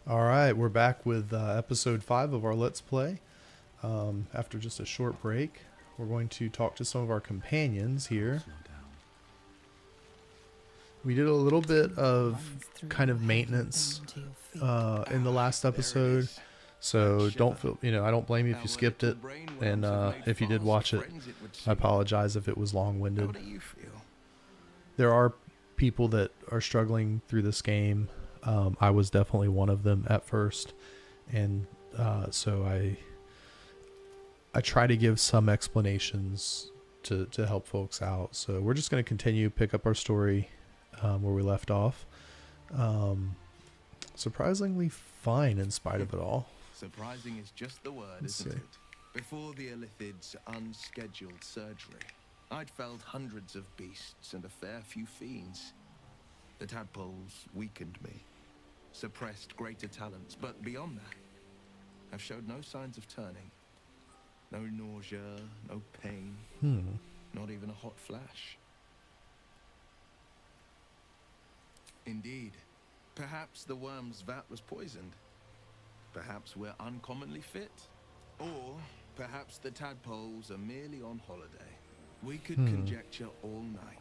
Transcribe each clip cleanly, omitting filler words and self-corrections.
All right, we're back with episode 5 of our Let's Play. After just a short break, we're going to talk to some of our companions here. We did a little bit of kind of maintenance in the last episode, so don't feel, I don't blame you if you skipped it, and if you did watch it, I apologize if it was long-winded. There are people that are struggling through this game. I was definitely one of them at first, and so I try to give some explanations to help folks out. So we're just going to continue, pick up our story where we left off. Surprisingly fine in spite of it all. Surprising is just the word, isn't it? Before the Illithid's unscheduled surgery, I'd felled hundreds of beasts and a fair few fiends. The tadpoles weakened me, suppressed greater talents, but beyond that, I've showed no signs of turning. No nausea, no pain, not even a hot flash. Indeed, perhaps the worm's vat was poisoned. Perhaps we're uncommonly fit. Or perhaps the tadpoles are merely on holiday. We could conjecture all night.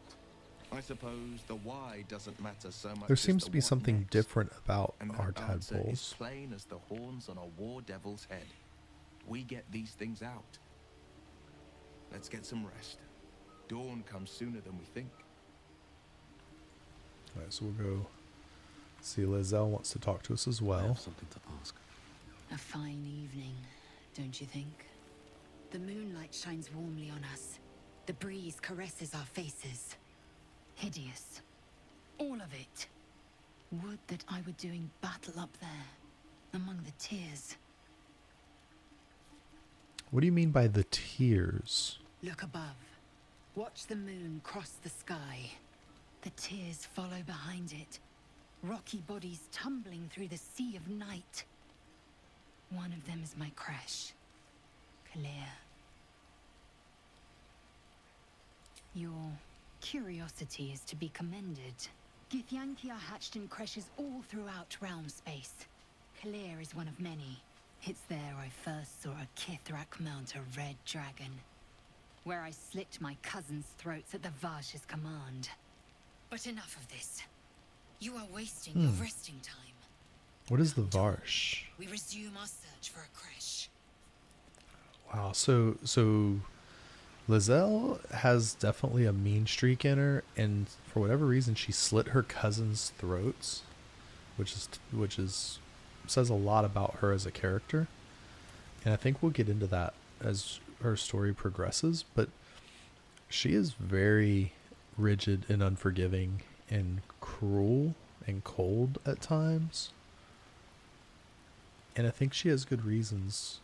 I suppose the why doesn't matter so much. There seems to be something next. different about And our that answer tadpoles. is plain as the horns on a war devil's head. We get these things out. Let's get some rest. Dawn comes sooner than we think. Alright, so we'll go see Lizelle wants to talk to us as I well. have something to ask. A fine evening, don't you think? The moonlight shines warmly on us. The breeze caresses our faces. Hideous. All of it. Would that I were doing battle up there, among the tears. What do you mean by the tears? Look above. Watch the moon cross the sky. The tears follow behind it. Rocky bodies tumbling through the sea of night. One of them is my crash. Clear. Your curiosity is to be commended. Githyanki are hatched in creches all throughout realm space. Clear is one of many. It's there I first saw a Kithrak mount a red dragon, where I slit my cousins' throats at the Vash's command. But enough of this. You are wasting your resting time. What is the Varsh? We resume our search for a creche. Wow, so Lizelle has definitely a mean streak in her, and for whatever reason she slit her cousins' throats, which is says a lot about her as a character. And I think we'll get into that as her story progresses, but She is very rigid and unforgiving and cruel and cold at times. And I think she has good reasons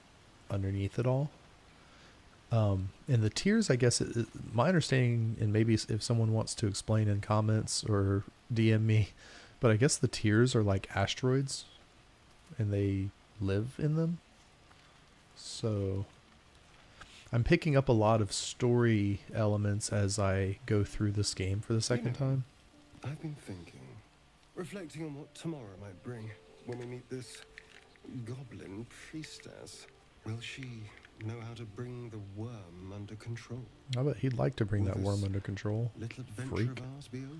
underneath it all. And the tears, I guess, my understanding, and maybe if someone wants to explain in comments or DM me, but I guess the tears are like asteroids and they live in them. So I'm picking up a lot of story elements as I go through this game for the second time. I've been thinking, reflecting on what tomorrow might bring when we meet this goblin priestess. Will she know how to bring the worm under control? I bet he'd like to bring Will that worm this under control. little adventure Freak. of ours be over?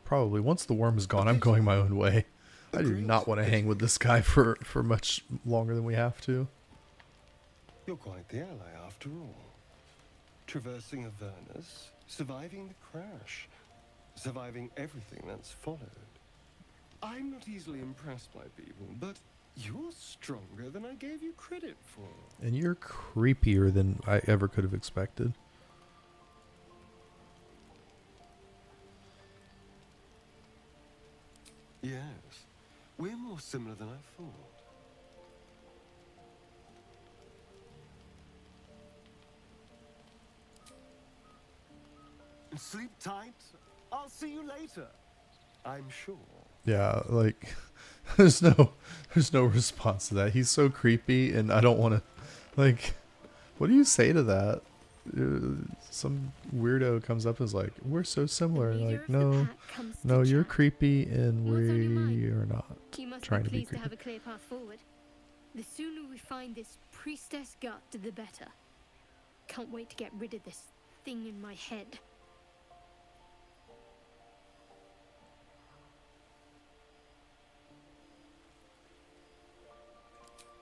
Probably. Once the worm is gone, I'm going my own way. I do not want to hang with this guy for much longer than we have to. You're quite the ally after all. Traversing Avernus, surviving the crash, surviving everything that's followed. I'm not easily impressed by people, but you're stronger than I gave you credit for. And you're creepier than I ever could have expected. Yes, we're more similar than I thought. Sleep tight. I'll see you later. I'm sure. Yeah, like there's no response to that. He's so creepy, and I don't want to, like, what do you say to that? Some weirdo comes up and is like, "We're so similar." Like, no, you're creepy, and we are not You must trying be to be pleased to creepy. have a clear path forward. The sooner we find this priestess gut, the better. Can't wait to get rid of this thing in my head.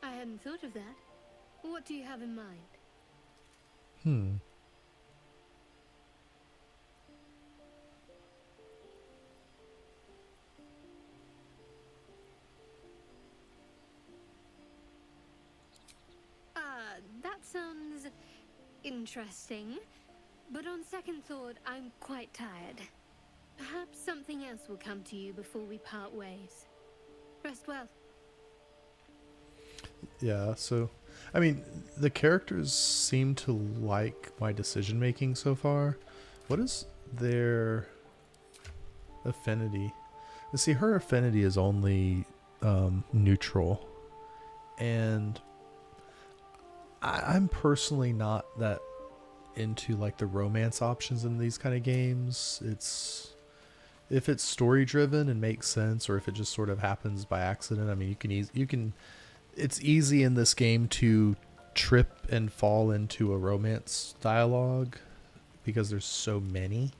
I hadn't thought of that. What do you have in mind? That sounds interesting. But on second thought, I'm quite tired. Perhaps something else will come to you before we part ways. Rest well. Yeah, so I mean, the characters seem to like my decision making so far. What is their affinity? See, her affinity is only neutral, and I'm personally not that into like the romance options in these kind of games. It's if it's story driven and makes sense, or if it just sort of happens by accident. I mean, you can. It's easy in this game to trip and fall into a romance dialogue because there's so many.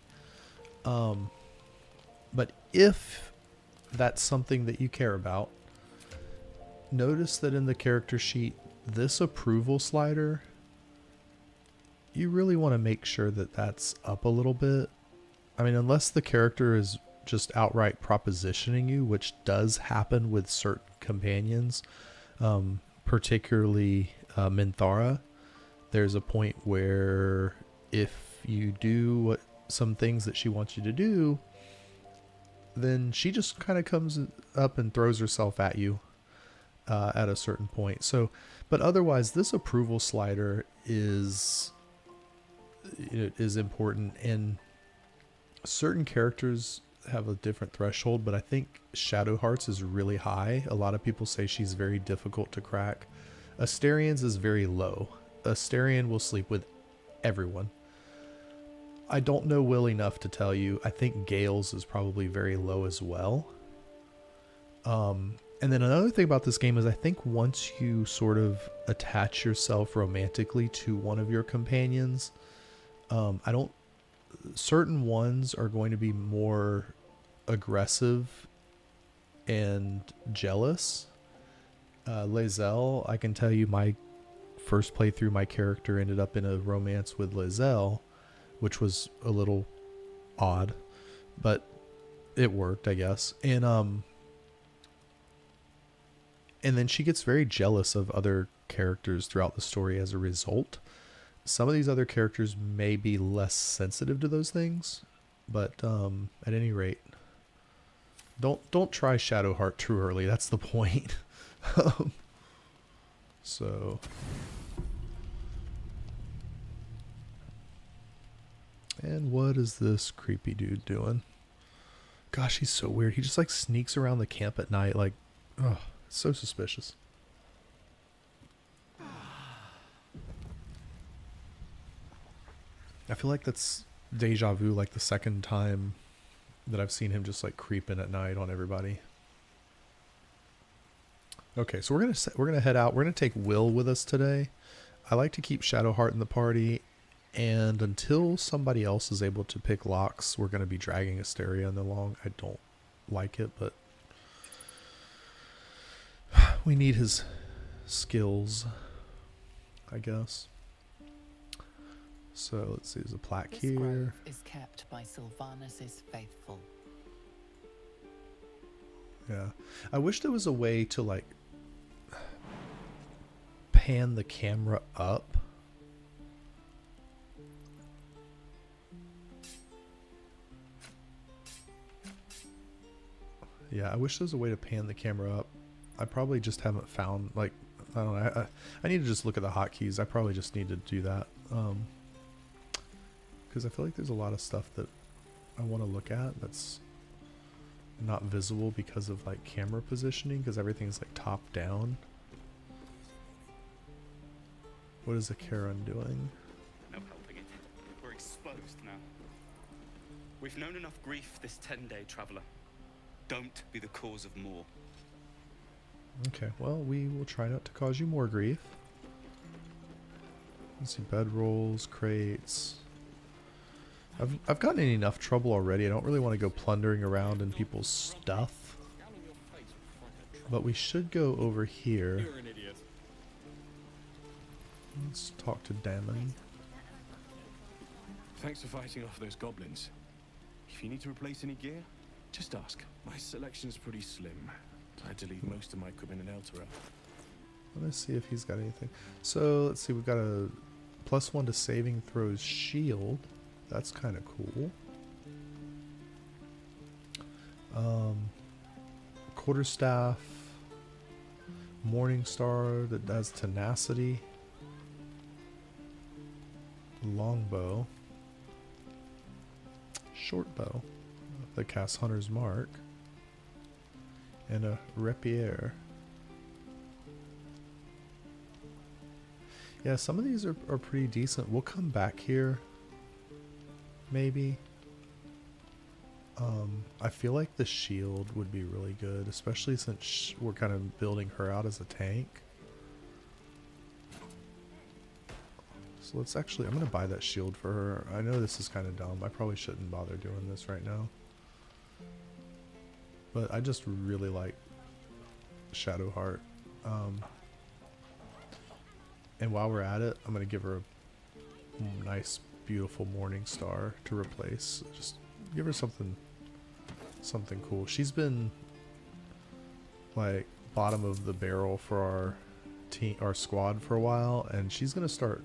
But if that's something that you care about, notice that in the character sheet, this approval slider, you really want to make sure that that's up a little bit. I mean, unless the character is just outright propositioning you, which does happen with certain companions, particularly Minthara. There's a point where if you do some things that she wants you to do, then she just kind of comes up and throws herself at you at a certain point. So, but otherwise, this approval slider is important, and certain characters have a different threshold, but I think Shadow Hearts is really high. A lot of people say she's very difficult to crack. Asterian's is very low. Asterian will sleep with everyone. I don't know Will enough to tell you. I think Gale's is probably very low as well. And then another thing about this game is I think once you sort of attach yourself romantically to one of your companions, certain ones are going to be more aggressive and jealous. Lae'zel, I can tell you my first playthrough, my character ended up in a romance with Lae'zel, which was a little odd, but it worked, I guess. And And then she gets very jealous of other characters throughout the story as a result. Some of these other characters may be less sensitive to those things, but at any rate, don't try Shadowheart too early. That's the point. So, and what is this creepy dude doing? Gosh, he's so weird. He just like sneaks around the camp at night, like, oh, so suspicious. I feel like that's deja vu, like the second time that I've seen him just like creeping at night on everybody. Okay, so we're gonna head out. We're gonna take Will with us today. I like to keep Shadowheart in the party, and until somebody else is able to pick locks, we're gonna be dragging Asteria in the long. I don't like it, but we need his skills, I guess. So let's see, there's a plaque This here. grove is kept by Sylvanus' faithful. Yeah, I wish there was a way to like pan the camera up. Yeah, I wish there was a way to pan the camera up. I probably just haven't found, like, I don't know. I need to just look at the hotkeys. I probably just need to do that. Because I feel like there's a lot of stuff that I want to look at that's not visible because of like camera positioning, because everything's like top down. What is the Charon doing? No helping it. We're exposed now. We've known enough grief this 10-day traveler. Don't be the cause of more. Okay, well, we will try not to cause you more grief. Let's see, bedrolls, crates. I've gotten in enough trouble already. I don't really want to go plundering around in people's stuff. But we should go over here. Let's talk to Damon. Thanks for fighting off those goblins. If you need to replace any gear, just ask. My selection's pretty slim. I had to leave most of my equipment in Elturel. Let's see if he's got anything. So let's see, we've got a +1 to saving throws shield. That's kind of cool. Quarterstaff, Morningstar that does tenacity, longbow, shortbow that casts Hunter's Mark, and a rapier. Yeah, some of these are pretty decent. We'll come back here, maybe. I feel like the shield would be really good, especially since we're kind of building her out as a tank. So let's actually, I'm going to buy that shield for her. I know this is kind of dumb. I probably shouldn't bother doing this right now. But I just really like Shadowheart. And while we're at it, I'm going to give her a nice, beautiful Morningstar to replace. Just give her something cool. She's been like bottom of the barrel for our team, our squad for a while, and she's going to start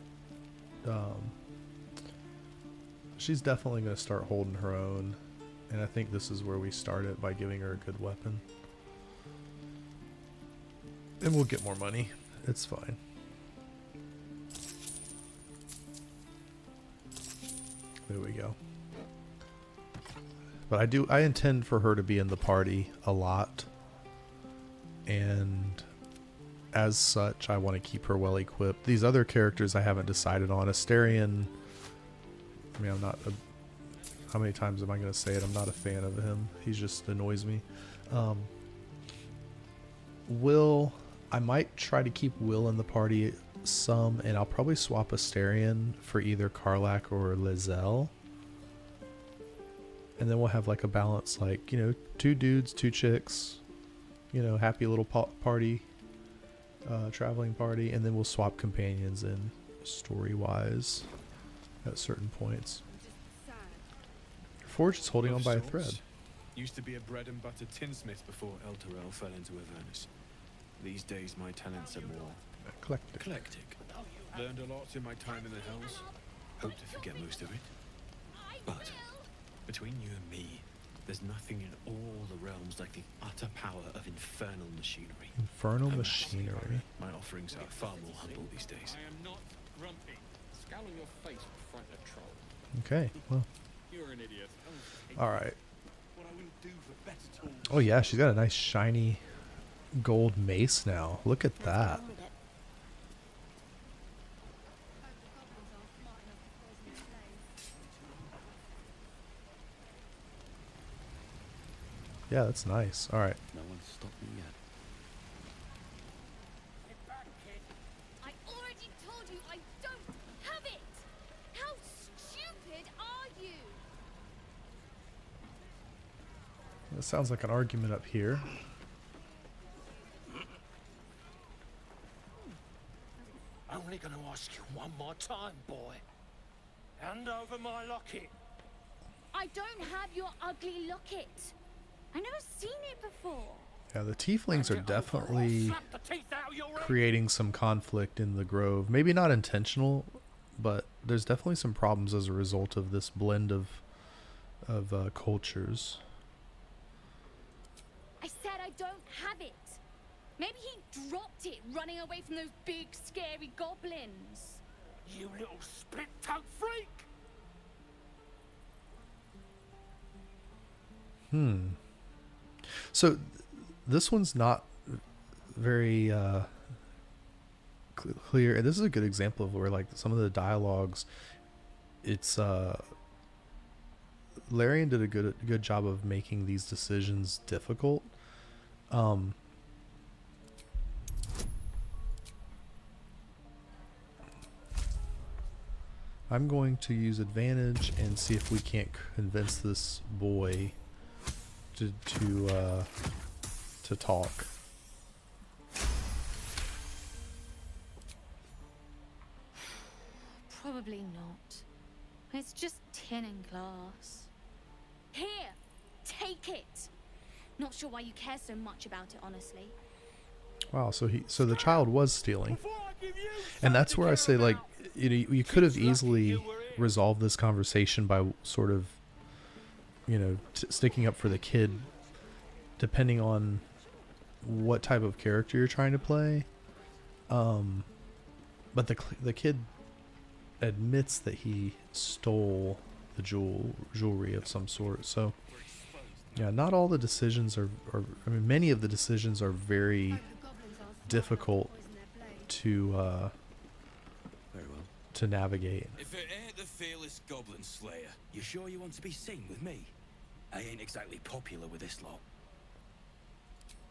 she's definitely going to start holding her own, and I think this is where we start it, by giving her a good weapon. And we'll get more money. It's fine. There we go. But I intend for her to be in the party a lot. And as such, I want to keep her well equipped. These other characters I haven't decided on. Asterion, I mean, I'm not a, how many times am I going to say it? I'm not a fan of him. He just annoys me. Will, I might try to keep Will in the party some, and I'll probably swap Asterion for either Karlach or Lizelle. And then we'll have like a balance, like, you know, 2 dudes, 2 chicks, you know, happy little party, traveling party, and then we'll swap companions in story-wise at certain points. Forge is holding on by a thread. Used to be a bread and butter tinsmith before Elturel fell into Avernus. These days, my talents are more Eclectic. eclectic. Learned a lot in my time in the Hells. Hope to forget most of it. But between you and me, there's nothing in all the realms like the utter power of infernal machinery. Infernal machinery. My offerings are far more humble these days. I am not grumpy. Scowl on your face in front of troll. Okay, well, You're an idiot. alright. What I wouldn't do for better tools. Oh yeah, she's got a nice shiny gold mace now. Look at that. Yeah, that's nice. Alright. No one's stopped me yet. I already told you I don't have it! How stupid are you? That sounds like an argument up here. Only going to ask you one more time, boy. Hand over my locket. I don't have your ugly locket. I've never seen it before. Yeah, the tieflings are Hand it over or I'll definitely slap the teeth out of your head. creating some conflict in the grove. Maybe not intentional, but there's definitely some problems as a result of this blend of cultures. I said I don't have it. Maybe he dropped it running away from those big scary goblins. You little split-tongued freak. So this one's not very clear. And this is a good example of where, like, some of the dialogues, it's Larian did a good job of making these decisions difficult. I'm going to use advantage and see if we can't convince this boy to talk. Probably not. It's just tin and glass. Here, take it. Not sure why you care so much about it, honestly. Wow, so the child was stealing. Before I give you And that's something where I to say, care like, about, you could have Just lucky easily you were here. resolved this conversation by sort of, sticking up for the kid, depending on what type of character you're trying to play. But the kid admits that he stole the jewelry of some sort. So, yeah, not all the decisions are I mean, many of the decisions are very difficult to Very well. to navigate. If it ain't the fearless goblin slayer, you sure you want to be seen with me? I ain't exactly popular with this lot.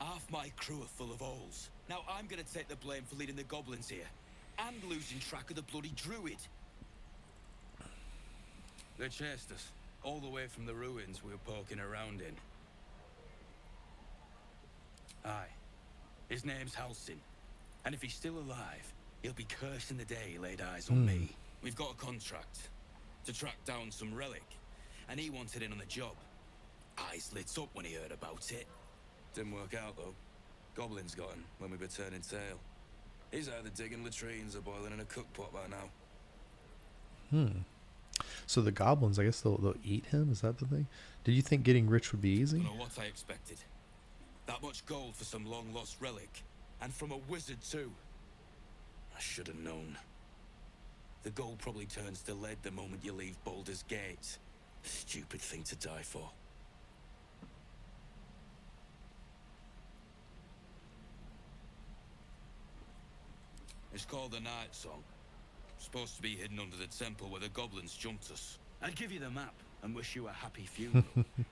Half my crew are full of holes. Now I'm gonna take the blame for leading the goblins here, and losing track of the bloody druid. They chased us, all the way from the ruins we were poking around in. Aye. His name's Halsin, and if he's still alive, he'll be cursing the day he laid eyes on me. We've got a contract to track down some relic, and he wanted in on the job. Eyes lit up when he heard about it. Didn't work out, though. Goblins got him when we were turning tail. He's either digging latrines or boiling in a cookpot by now. So the goblins, I guess they'll eat him. Is that the thing? Did you think getting rich would be easy? Don't know what I expected. That much gold for some long-lost relic, and from a wizard, too. I should have known. The gold probably turns to lead the moment you leave Baldur's Gate. Stupid thing to die for. It's called the Night Song. Supposed to be hidden under the temple where the goblins jumped us. I'd give you the map and wish you a happy funeral,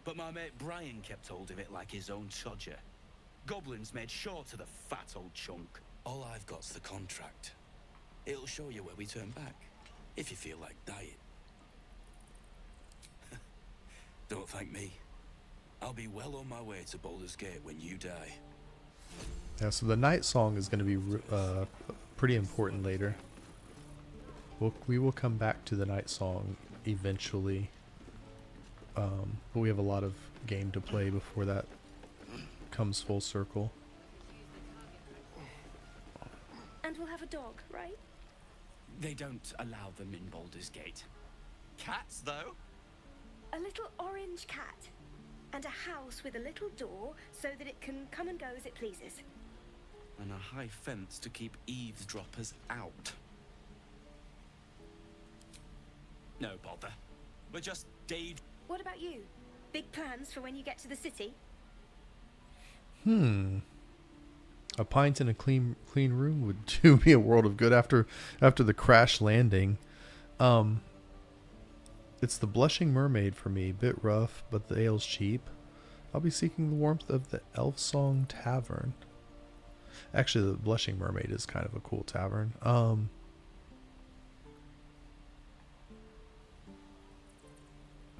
but my mate Brian kept hold of it like his own Todger. Goblins made sure to the fat old chunk. All I've got's the contract. It'll show you where we turn back, if you feel like dying. Don't thank me. I'll be well on my way to Baldur's Gate when you die. Yeah, so the night song is going to be pretty important later. We will come back to the night song eventually, but we have a lot of game to play before that comes full circle. And we'll have a dog, right? They don't allow them in Baldur's Gate. Cats, though? A little orange cat. And a house with a little door so that it can come and go as it pleases. And a high fence to keep eavesdroppers out. No bother. We're just Dave. What about you? Big plans for when you get to the city? A pint and a clean room would do me a world of good after the crash landing. It's the Blushing Mermaid for me. Bit rough, but the ale's cheap. I'll be seeking the warmth of the Elf Song Tavern. Actually, the Blushing Mermaid is kind of a cool tavern.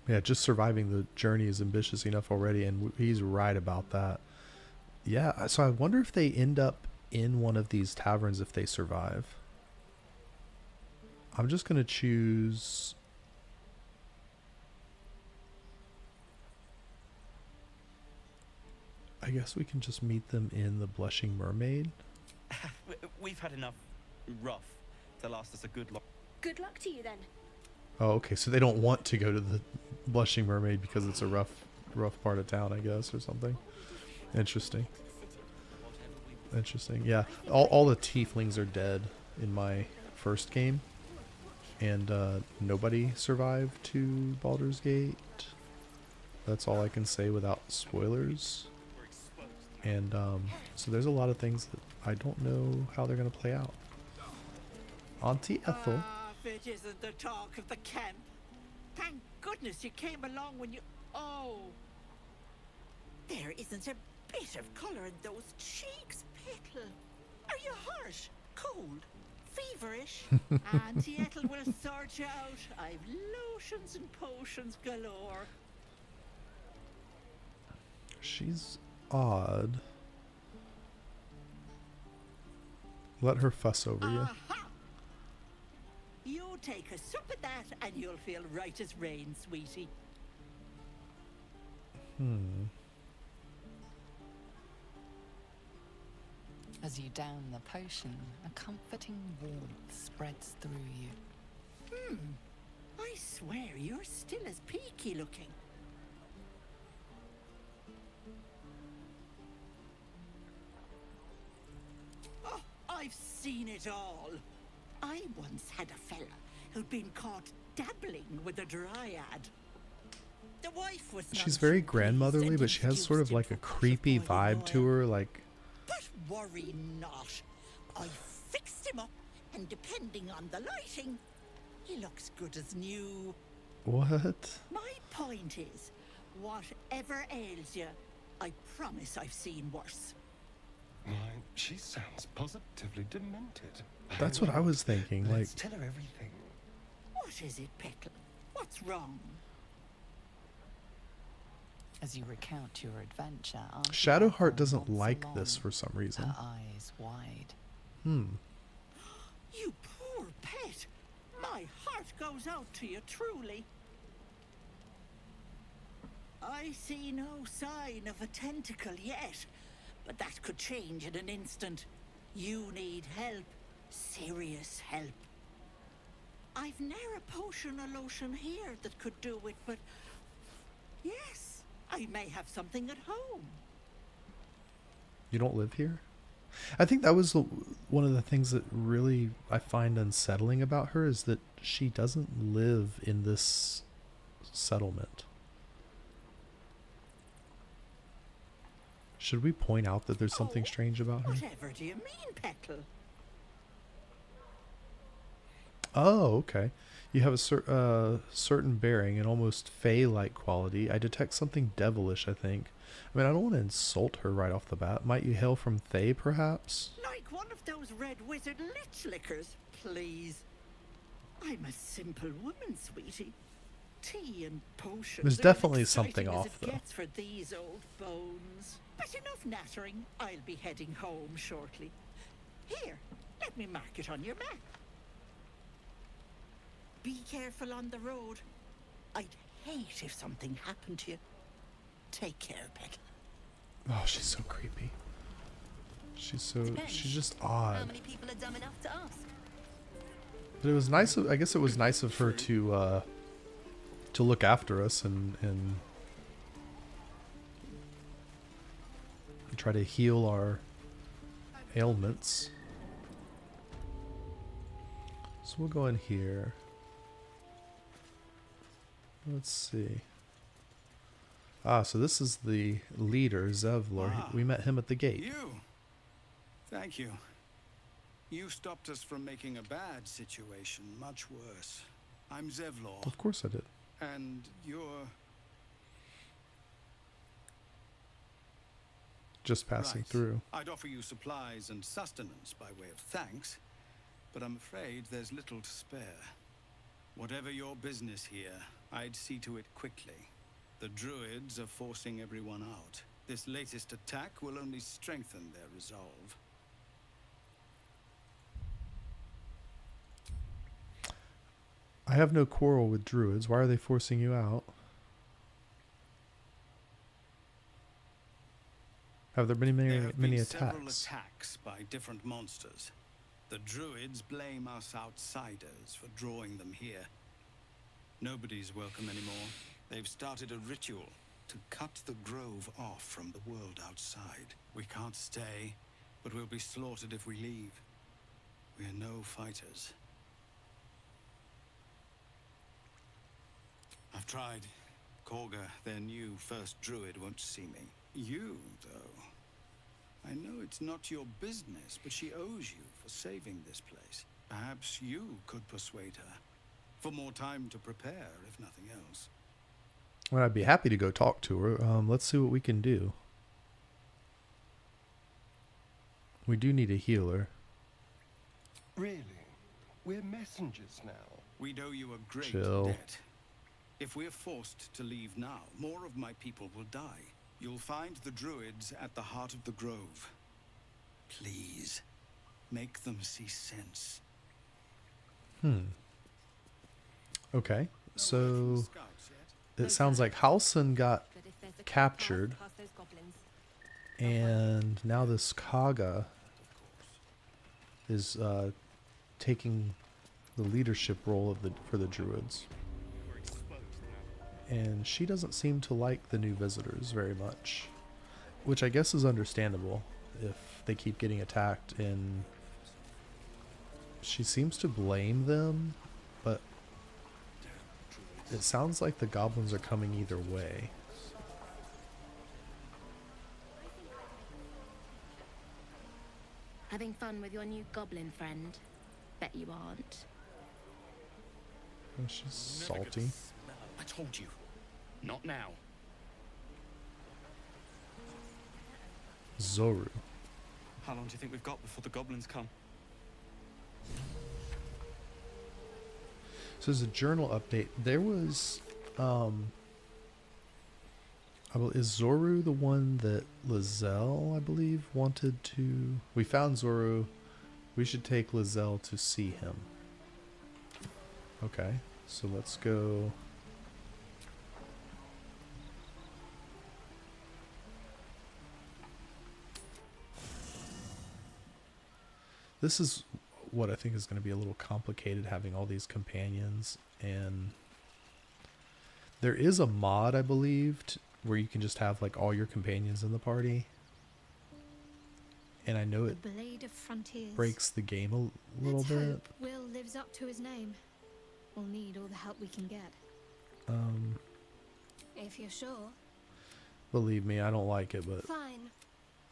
Yeah, just surviving the journey is ambitious enough already, and he's right about that. Yeah, so I wonder if they end up in one of these taverns if they survive. I'm just going to choose... I guess we can just meet them in the Blushing Mermaid. We've had enough rough to last us a good long... Good luck to you then. Oh, okay, so they don't want to go to the Blushing Mermaid because it's a rough part of town, I guess, or something. Interesting. Yeah, all the tieflings are dead in my first game, and nobody survived to Baldur's Gate. That's all I can say without spoilers. And so there's a lot of things that I don't know how they're going to play out. Auntie Ethel. If it isn't the talk of the camp. Thank goodness you came along when you... Oh. There isn't a bit of colour in those cheeks, Petal. Are you hurt? Cold? Feverish? Auntie Ethel will sort you out. I've lotions and potions galore. She's odd. Let her fuss over you. You take a sup at that and you'll feel right as rain, sweetie. As you down the potion, a comforting warmth spreads through you. I swear you're still as peaky looking. Oh, I've seen it all. I once had a fella who'd been caught dabbling with a dryad. The wife was not She's very pleased grandmotherly, and but she has sort of like a creepy vibe to her, like... But worry not. I fixed him up, and depending on the lighting, he looks good as new. What? My point is, whatever ails you, I promise I've seen worse. Why, she sounds positively demented. That's what I was thinking. Like, Let's tell her everything. What is it, Petal? What's wrong? As you recount your adventure, Auntie Shadowheart Ethel doesn't nods like along, this for some reason. her eyes wide. You poor pet. My heart goes out to you, truly. I see no sign of a tentacle yet, but that could change in an instant. You need help. Serious help. I've ne'er a potion or lotion here that could do it, but... Yes, I may have something at home. You don't live here? I think that was one of the things that really I find unsettling about her, is that she doesn't live in this settlement. Should we point out that there's something strange about her? Whatever do you mean, Petal? Oh, okay. You have a certain bearing, an almost fey-like quality. I detect something devilish, I think. I mean, I don't want to insult her right off the bat. Might you hail from Thay, perhaps? Like one of those red wizard lich lickers, please. I'm a simple woman, sweetie. Tea and potions. There's are definitely as something exciting as off, it though. gets for these old bones. But enough nattering. I'll be heading home shortly. Here, let me mark it on your map. Be careful on the road. I'd hate if something happened to you. Take care, Petal. Oh, she's so creepy. She's just odd. How many people are dumb enough to ask? But it was nice of, I guess it was nice of her to look after us and try to heal our ailments. So we'll go in here. Let's see. Ah, so this is the leader, Zevlor. Ah, We met him at the gate. You? Thank you. You stopped us from making a bad situation much worse. I'm Zevlor. Of course I did. And you're... Just passing Right. through. I'd offer you supplies and sustenance by way of thanks, but I'm afraid there's little to spare. Whatever your business here, I'd see to it quickly. The druids are forcing everyone out. This latest attack will only strengthen their resolve. I have no quarrel with druids. Why are they forcing you out? Have there been There have many been several attacks? attacks by different monsters. The druids blame us outsiders for drawing them here. Nobody's welcome anymore. They've started a ritual to cut the grove off from the world outside. We can't stay, but we'll be slaughtered if we leave. We're no fighters. I've tried. Korga, their new first druid, won't see me. You, though. I know it's not your business, but she owes you for saving this place. Perhaps you could persuade her. For more time to prepare, if nothing else. Well, I'd be happy to go talk to her. Let's see what we can do. We do need a healer. Really? We're messengers now. We'd owe you a great Chill. debt. If we're forced to leave now, more of my people will die. You'll find the druids at the heart of the grove. Please, make them see sense. Okay, so it sounds like Halson got captured, and now this Kaga is taking the leadership role of for the druids. And she doesn't seem to like the new visitors very much, which I guess is understandable if they keep getting attacked, and she seems to blame them, but it sounds like the goblins are coming either way. Having fun with your new goblin friend? Bet you aren't. Oh, she's salty. I told you. Not now. Zoru. How long do you think we've got before the goblins come? So there's a journal update. There was, is Zoru the one that Lizelle, I believe, wanted to... We found Zoru. We should take Lizelle to see him. Okay, so let's go... This is what I think is going to be a little complicated, having all these companions, and there is a mod, I believe, where you can just have like all your companions in the party, and I know it The Blade of Frontiers. breaks the game a little Let's bit. hope Will lives up to his name. We'll need all the help we can get. If you're sure. Believe me, I don't like it, but Fine.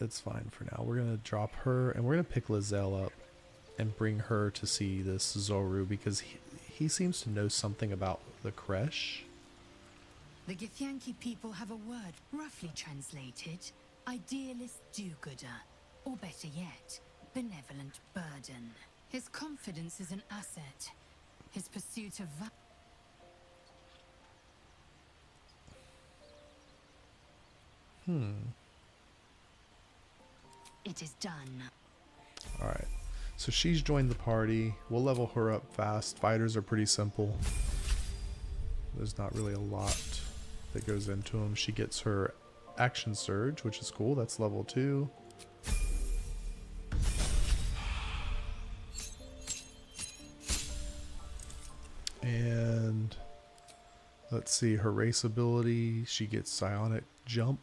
it's fine for now. We're gonna drop her, and we're gonna pick Lizelle up and bring her to see this Zoru, because he seems to know something about the Kresh. The Githyanki people have a word, roughly translated, idealist do-gooder, or better yet, benevolent burden. His confidence is an asset. His pursuit of It is done. Alright, so she's joined the party. We'll level her up fast. Fighters are pretty simple. There's not really a lot that goes into them. She gets her action surge, which is cool. That's level 2. Let's see, her race ability, she gets psionic jump.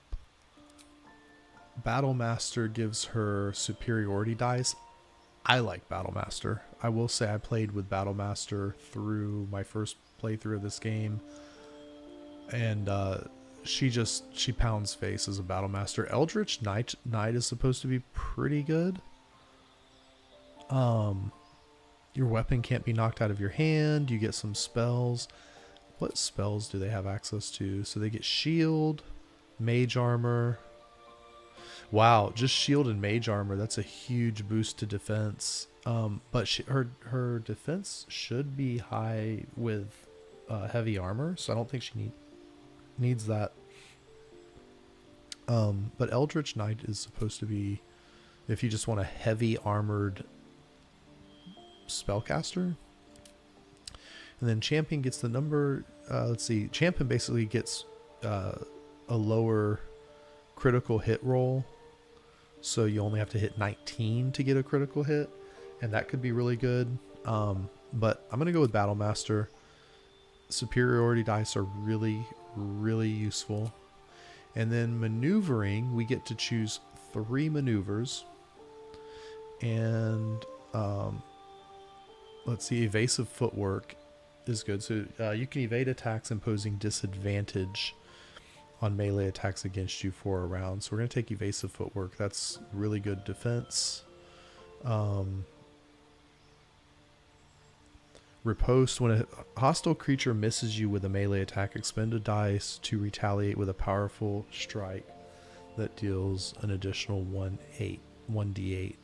Battlemaster gives her superiority dice. I like Battlemaster. I will say I played with Battlemaster through my first playthrough of this game, and she pounds face as a Battlemaster. Eldritch Knight is supposed to be pretty good. Your weapon can't be knocked out of your hand. You get some spells. What spells do they have access to? So they get shield, mage armor. Wow, just shield and mage armor. That's a huge boost to defense. But her defense should be high with heavy armor, so I don't think she needs that. But Eldritch Knight is supposed to be, if you just want a heavy armored spellcaster. And then Champion gets the number, let's see, Champion basically gets a lower critical hit roll. So you only have to hit 19 to get a critical hit, and that could be really good. But I'm going to go with Battlemaster. Superiority dice are really, really useful. And then maneuvering, we get to choose 3 maneuvers. And let's see, evasive footwork is good. So you can evade attacks imposing disadvantage on melee attacks against you for a round. So we're going to take evasive footwork. That's really good defense. Riposte. When a hostile creature misses you with a melee attack, expend a dice to retaliate with a powerful strike that deals an additional 1d8.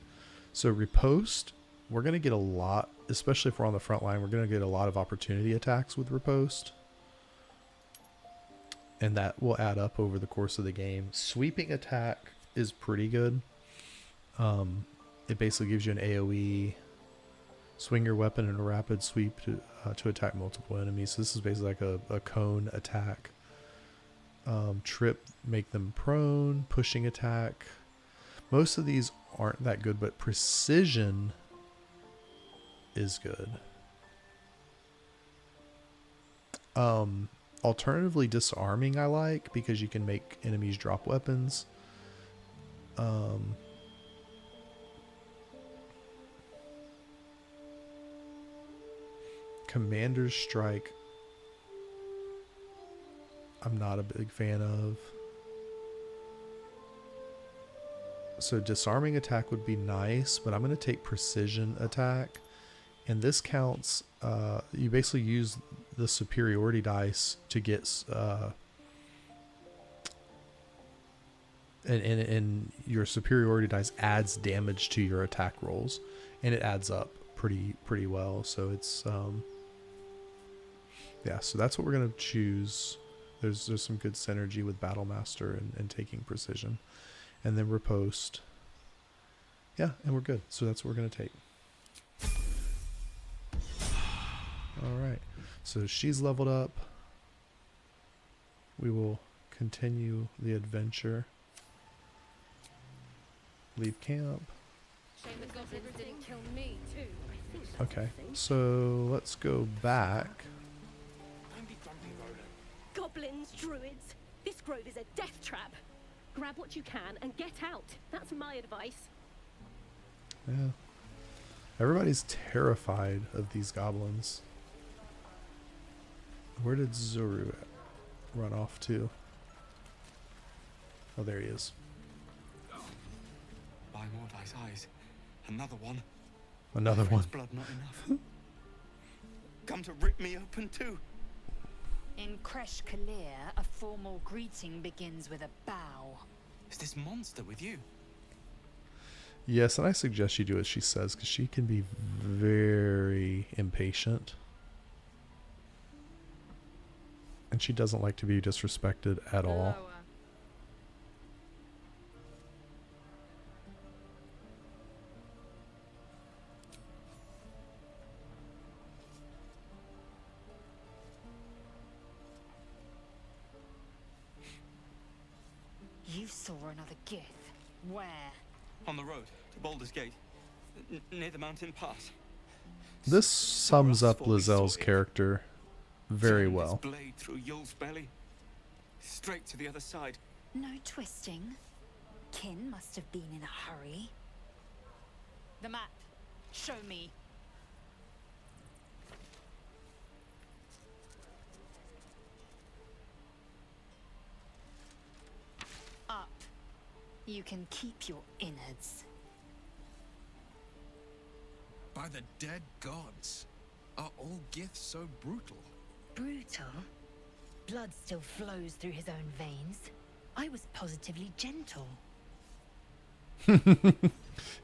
So riposte, we're going to get a lot, especially if we're on the front line, we're going to get a lot of opportunity attacks with riposte. And that will add up over the course of the game. Sweeping attack is pretty good. It basically gives you an AoE. Swing your weapon in a rapid sweep to attack multiple enemies. So this is basically like a cone attack. Trip, make them prone. Pushing attack. Most of these aren't that good, but precision is good. Alternatively, disarming I like because you can make enemies drop weapons. Commander's Strike, I'm not a big fan of. So disarming attack would be nice, but I'm going to take precision attack. And this counts, you basically use the superiority dice to get, and your superiority dice adds damage to your attack rolls, and it adds up pretty well. So it's, yeah, so that's what we're going to choose. There's some good synergy with Battlemaster and taking precision. And then riposte. Yeah, and we're good. So that's what we're going to take. Alright, so she's leveled up. We will continue the adventure. Leave camp. Okay, so let's go back. Goblins, druids, this grove is a death trap. Grab what you can and get out. That's my advice. Yeah. Everybody's terrified of these goblins. Where did Zuru run off to? Oh, there he is. By Mordai's eyes, another one. Another one. Blood not enough. Come to rip me open too. In Kresh Kalir, a formal greeting begins with a bow. Is this monster with you? Yes, and I suggest you do as she says, because she can be very impatient. And she doesn't like to be disrespected at all. You saw another Gith. Where? On the road to Baldur's Gate, near the mountain pass. This sums up Lazelle's character very Turn this well. blade through Yul's belly, straight to the other side. No twisting. Kin must have been in a hurry. The map. Show me. Up. You can keep your innards. By the dead gods, are all Giths so brutal? Brutal? Blood still flows through his own veins. I was positively gentle.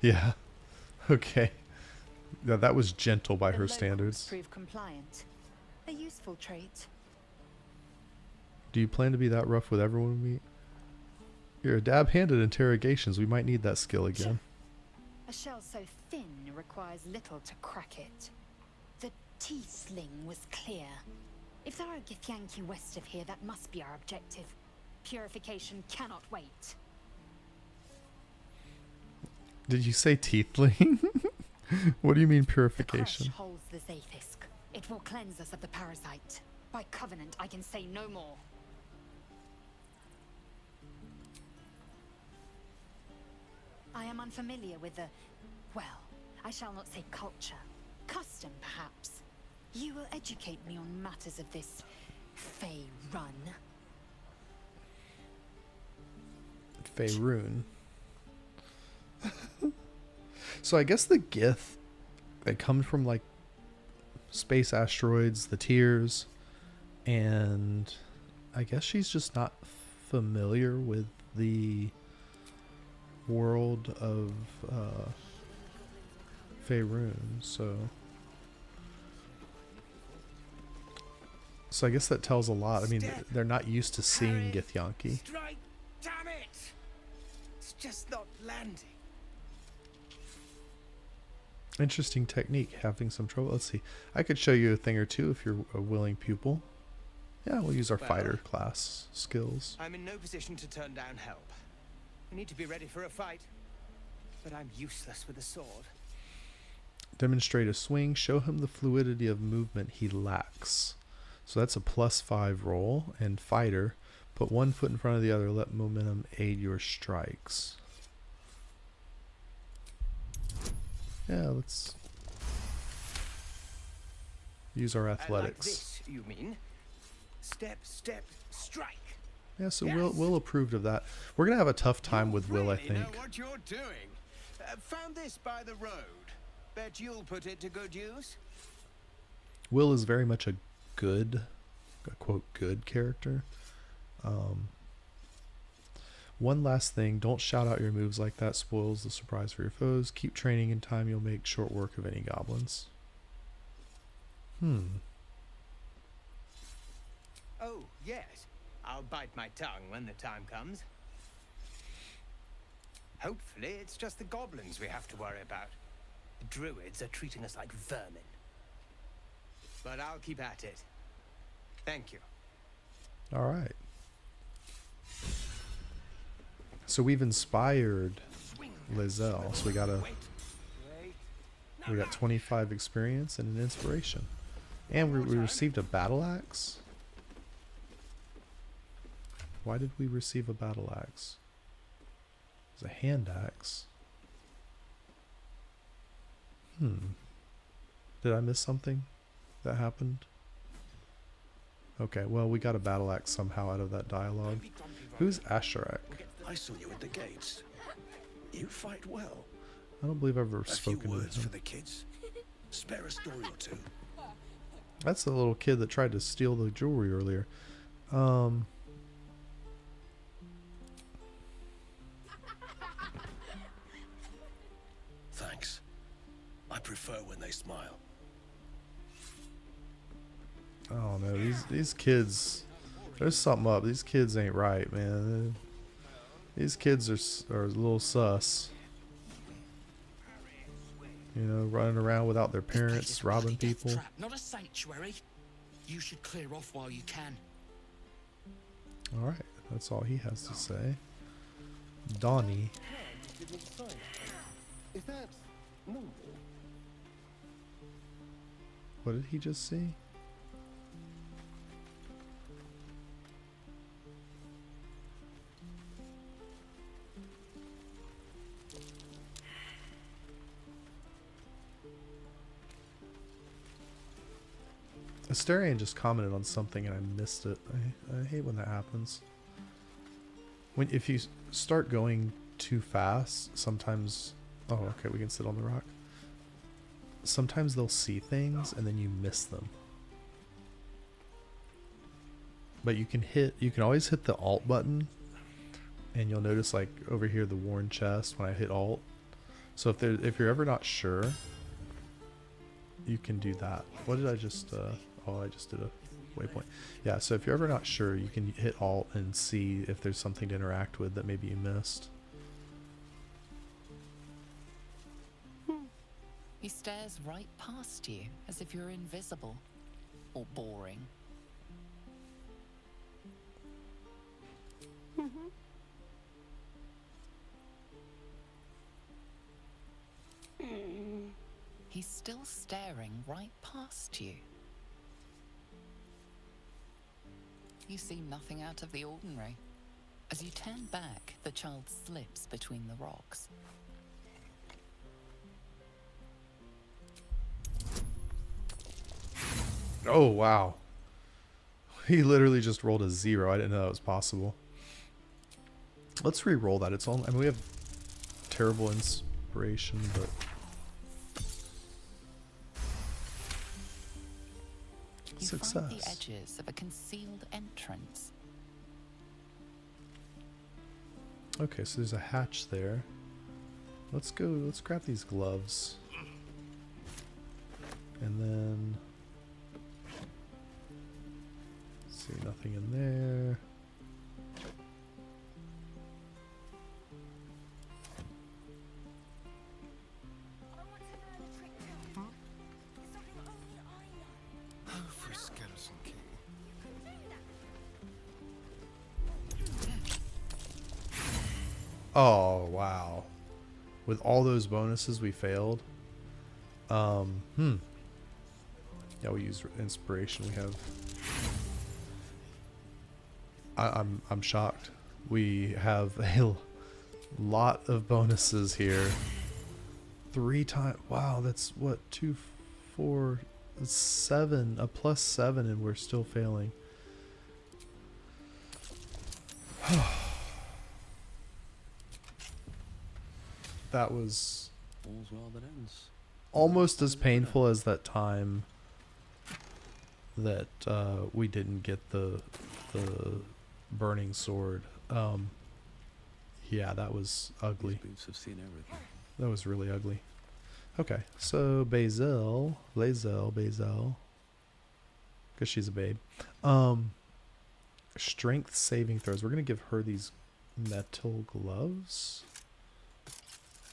Yeah. Okay. Yeah, that was gentle by her standards. Prove compliant. A useful trait. Do you plan to be that rough with everyone we meet? You're a dab-handed interrogations. We might need that skill again. A shell so thin requires little to crack it. The tiefling was clear. If there are Githyanki west of here, that must be our objective. Purification cannot wait. Did you say tiefling? What do you mean The purification? crush holds the Zafisk. It will cleanse us of the parasite. By covenant, I can say no more. I am unfamiliar with the, well, I shall not say culture. Custom, perhaps. You will educate me on matters of this Fey run. Faerun. So I guess the Gith, they come from like space asteroids, the Tears, and I guess she's just not familiar with the world of Faerun, so I guess that tells a lot. I mean, they're not used to seeing Githyanki. Strike! Damn it! It's just not landing. Interesting technique, having some trouble. Let's see. I could show you a thing or two if you're a willing pupil. Yeah, we'll use our fighter class skills. I'm in no position to turn down help. I need to be ready for a fight, but I'm useless with a sword. Demonstrate a swing. Show him the fluidity of movement he lacks. So that's a +5 roll. And fighter, put one foot in front of the other. Let momentum aid your strikes. Yeah, let's use our athletics. Like this, you mean? Step, step, strike. Yeah, so Yes. Will approved of that. We're gonna have a tough time with Will, I Really know think. what you're doing. Found this by the road. Bet you'll put it to good use. Will is very much a good, a quote, good character. One last thing, don't shout out your moves like that. Spoils the surprise for your foes. Keep training. In time, you'll make short work of any goblins. Oh, yes. I'll bite my tongue when the time comes. Hopefully, it's just the goblins we have to worry about. The druids are treating us like vermin. But I'll keep at it. Thank you. All right. So we've inspired Lizelle. So we got 25 experience and an inspiration, and we received a battle axe. Why did we receive a battle axe? It's a hand axe. Did I miss something that happened? Okay, well, we got a battle axe somehow out of that dialogue. Who's Asherak? I saw you at the gates. You fight well. I don't believe I've ever A few spoken to words for him. the kids. Spare a story or two. That's the little kid that tried to steal the jewelry earlier. Thanks. I prefer when they smile. Oh no, these kids, there's something up. These kids ain't right, man. These kids are a little sus. You know, running around without their parents, robbing people. Trap, not a sanctuary. You should clear off while you can. All right, that's all he has to say. Donnie. Is that normal? What did he just see? Asterion just commented on something and I missed it. I hate when that happens. If you start going too fast, sometimes... Oh, okay, we can sit on the rock. Sometimes they'll see things and then you miss them. But you can always hit the Alt button, and you'll notice like over here the worn chest when I hit Alt. So if you're ever not sure, you can do that. What did I just I just did a waypoint. Yeah, so if you're ever not sure, you can hit Alt and see if there's something to interact with that maybe you missed. He stares right past you as if you're invisible or boring. He's still staring right past you. You see nothing out of the ordinary. As you turn back, the child slips between the rocks. Oh, wow. He literally just rolled a 0. I didn't know that was possible. Let's re-roll that. It's all... I mean, we have terrible inspiration, but... You Success. find the edges of a concealed entrance. Okay, so there's a hatch there. Let's grab these gloves. And then... see, nothing in there. Oh, for a skeleton king. Oh, wow. With all those bonuses we failed. Yeah, we use inspiration. We have... I'm shocked. We have a lot of bonuses here. 3 times. Wow, that's what, 2, 4, 7, a +7, and we're still failing. That was All's well that ends. almost as painful as that time that we didn't get the burning sword. Yeah, that was ugly. These boots have seen everything. That was really ugly. Okay, so Basil, because she's a babe. Strength saving throws. We're gonna give her these metal gloves.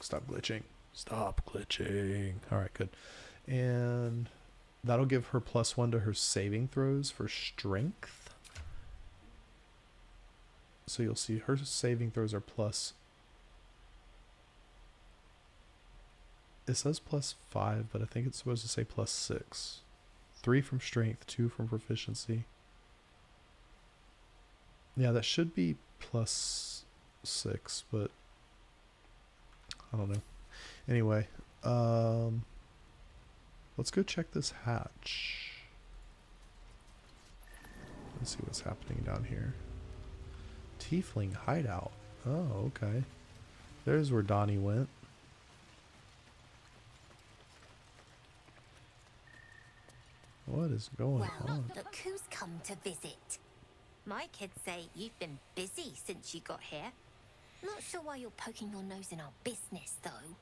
Stop glitching. Stop glitching. All right, good. And that'll give her +1 to her saving throws for strength. So you'll see her saving throws are plus. It says +5, but I think it's supposed to say +6. 3 from strength, 2 from proficiency. Yeah, that should be +6, but I don't know. Anyway, let's go check this hatch. Let's see what's happening down here. Tiefling hideout. Oh, okay. There's where Donnie went. What is going on? Look who's come to visit. My kids say you've been busy since you got here. Not sure why you're poking your nose in our business, though.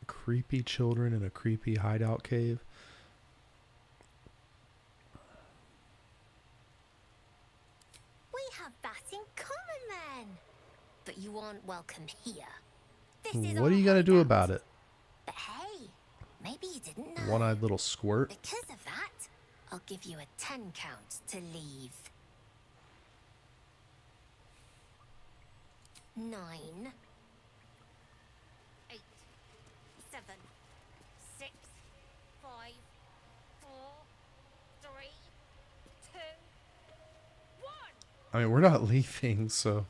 Creepy children in a creepy hideout cave. We have that in common, then. But you aren't welcome here. This is What are you gonna do about it? But hey, maybe you didn't know. One-eyed little squirt. Because of that, I'll give you a 10 count to leave. 9, 8, 7, 6, 5, 4, 3, 2, 1. I mean, we're not leaving, so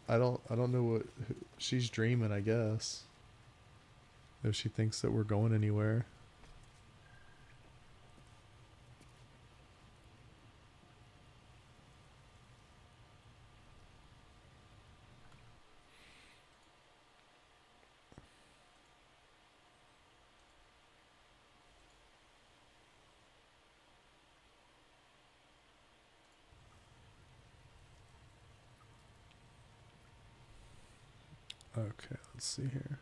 I don't know what she's dreaming, I guess. If she thinks that we're going anywhere. Okay, let's see here.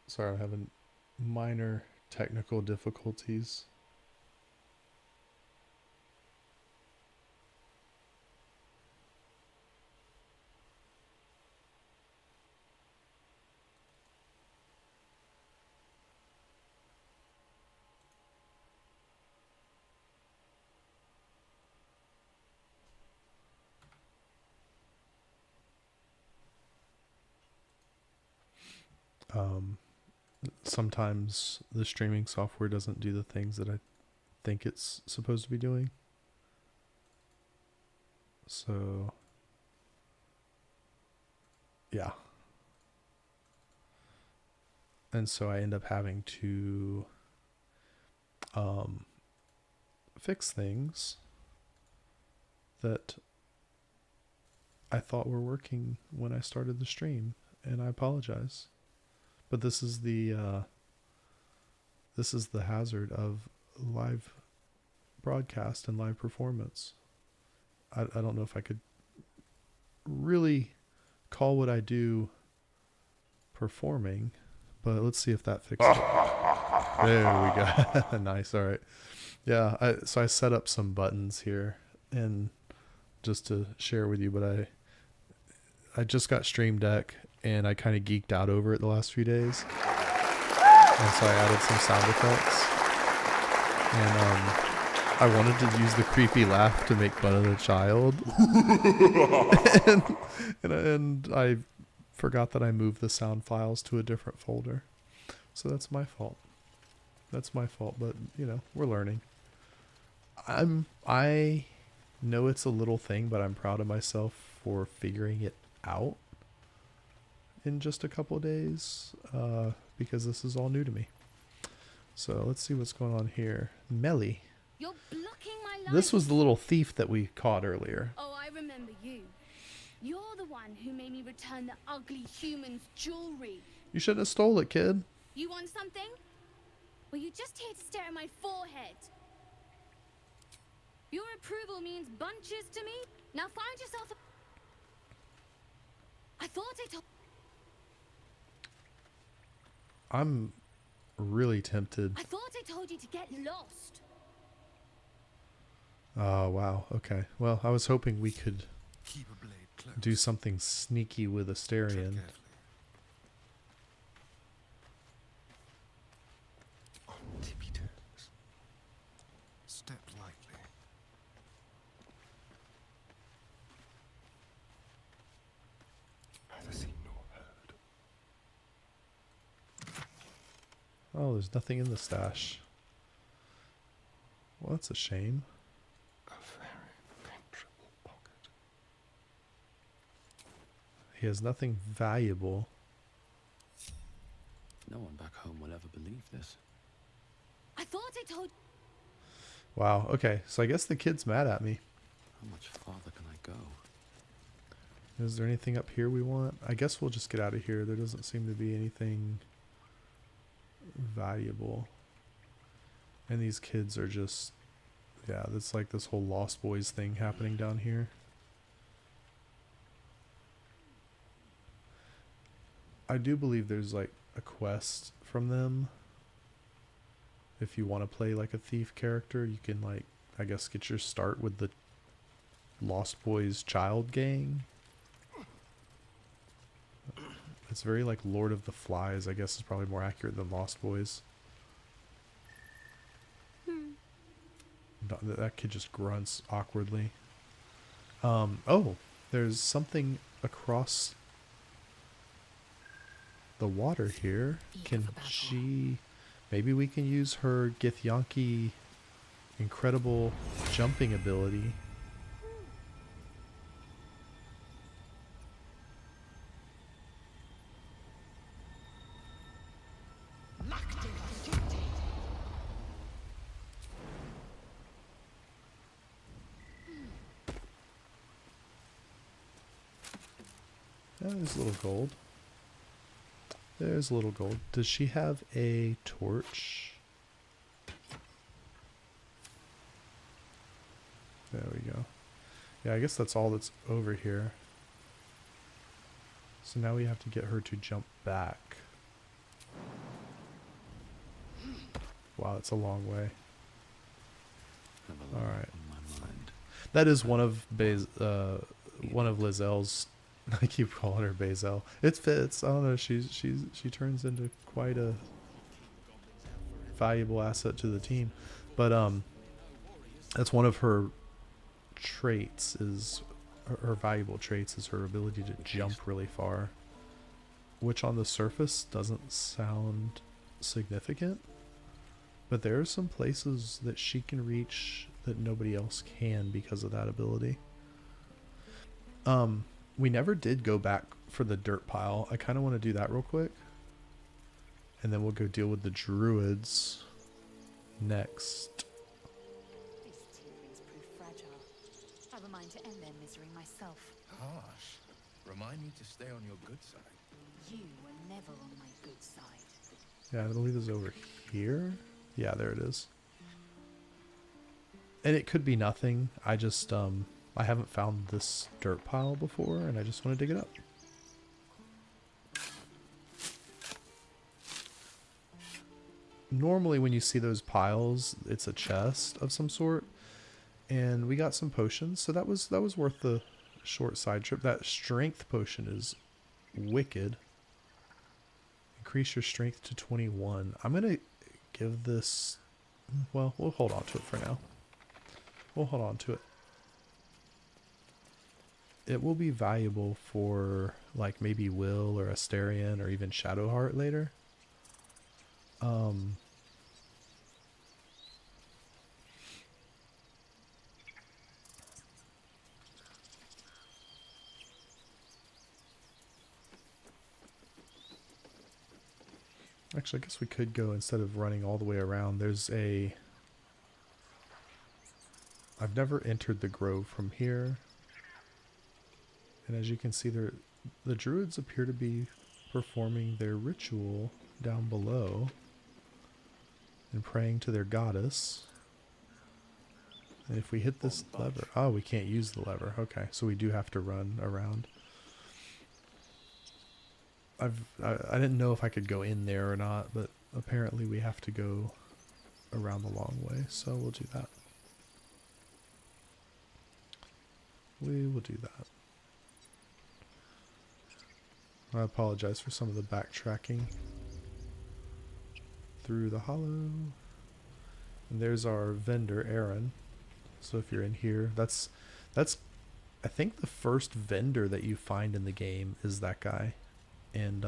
Sorry, I'm having minor technical difficulties. Sometimes the streaming software doesn't do the things that I think it's supposed to be doing. So, yeah. And so I end up having to fix things that I thought were working when I started the stream, and I apologize. But this is the hazard of live broadcast and live performance. I don't know if I could really call what I do performing, but let's see if that fixes it. There we go. Nice. All right. Yeah. So I set up some buttons here, and just to share with you, but I just got Stream Deck, and I kind of geeked out over it the last few days. And so I added some sound effects. And I wanted to use the creepy laugh to make fun of the child. and I forgot that I moved the sound files to a different folder. So that's my fault. That's my fault, but you know, we're learning. I know it's a little thing, but I'm proud of myself for figuring it out in just a couple of days, because this is all new to me. So let's see what's going on here. Melly. You're blocking my life. This was the little thief that we caught earlier. Oh, I remember you. You're the one who made me return the ugly human's jewelry. You shouldn't have stole it, kid. You want something? Were you just here to stare at my forehead? Your approval means bunches to me. Now find yourself a... I thought I told... I'm really tempted. I thought I told you to get lost. Oh, wow. Okay. Well, I was hoping we could Keep a blade close. do something sneaky with Asterion. On tippy toes. Step lightly. Neither seen nor heard. Oh, there's nothing in the stash. Well, that's a shame. A very penetrable pocket. He has nothing valuable. No one back home will ever believe this. I thought I told... Wow. Okay. So I guess the kid's mad at me. How much farther can I go? Is there anything up here we want? I guess we'll just get out of here. There doesn't seem to be anything valuable. And these kids are just... Yeah, that's like this whole Lost Boys thing happening down here. I do believe there's like a quest from them. If you want to play like a thief character, you can like, I guess, get your start with the Lost Boys child gang. It's very like Lord of the Flies, I guess is probably more accurate than Lost Boys. That kid just grunts awkwardly. Oh, there's something across the water here. Can she... Maybe we can use her Githyanki incredible jumping ability. Yeah, there's a little gold. There's a little gold. Does she have a torch? There we go. Yeah, I guess that's all that's over here. So now we have to get her to jump back. Wow, that's a long way. All right. That is one of Lizelle's. I keep calling her Bazel. It fits. I don't know. She turns into quite a valuable asset to the team. But that's one of her traits. Is her valuable traits is her ability to jump really far, which on the surface doesn't sound significant. But there are some places that she can reach that nobody else can because of that ability. We never did go back for the dirt pile. I kind of want to do that real quick. And then we'll go deal with the druids next. These tieflings prove fragile. I have a mind to end their misery myself. Harsh. Remind me to stay on your good side. You were never on my good side. Yeah, I believe it's over here. Yeah, there it is. And it could be nothing. I just, I haven't found this dirt pile before, and I just want to dig it up. Normally when you see those piles, it's a chest of some sort. And we got some potions, so that was worth the short side trip. That strength potion is wicked. Increase your strength to 21. I'm going to give this... Well, we'll hold on to it for now. We'll hold on to it. It will be valuable for like maybe Will or Asterion or even Shadowheart later. Actually, I guess we could go instead of running all the way around. There's a... I've never entered the grove from here. And as you can see, the druids appear to be performing their ritual down below and praying to their goddess. And if we hit this lever... Oh, we can't use the lever. Okay, so we do have to run around. I didn't know if I could go in there or not, but apparently we have to go around the long way, so we'll do that. We will do that. I apologize for some of the backtracking through the hollow. And there's our vendor, Aaron. So if you're in here, that's I think the first vendor that you find in the game is that guy. And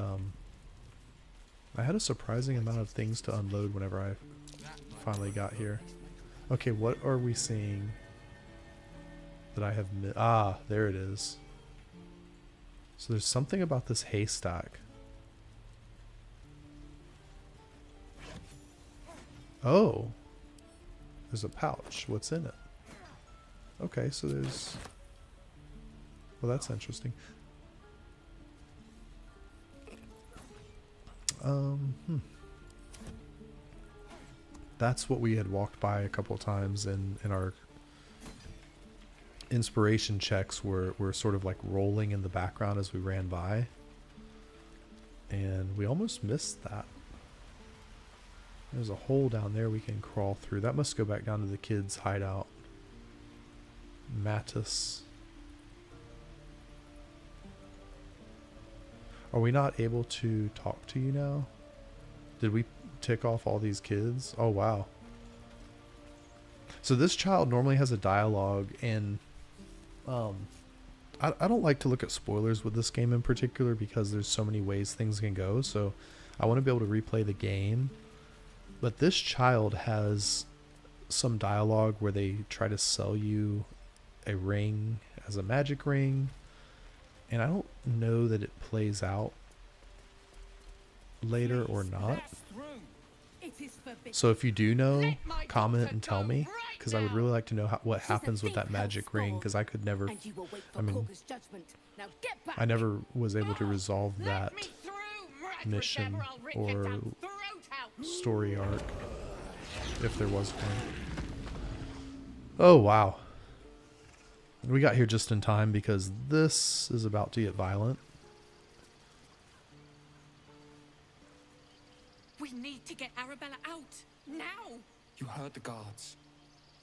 I had a surprising amount of things to unload whenever I finally got here. Okay, what are we seeing that I have missed? Ah, there it is. So there's something about this haystack. Oh, there's a pouch. What's in it? Okay, so there's... Well, that's interesting. That's what we had walked by a couple of times in our inspiration checks were sort of like rolling in the background as we ran by. And we almost missed that. There's a hole down there we can crawl through. That must go back down to the kids' hideout. Mattis. Are we not able to talk to you now? Did we tick off all these kids? Oh, wow. So this child normally has a dialogue, and I don't like to look at spoilers with this game in particular because there's so many ways things can go. So I want to be able to replay the game. But this child has some dialogue where they try to sell you a ring as a magic ring. And I don't know that it plays out later or not. So if you do know, comment and tell me, because I would really like to know what happens with that magic ring, because I could never, I mean, I never was able to resolve that mission or story arc, if there was one. Oh, wow. We got here just in time because this is about to get violent. We need to get Arabella out now. You heard the guards.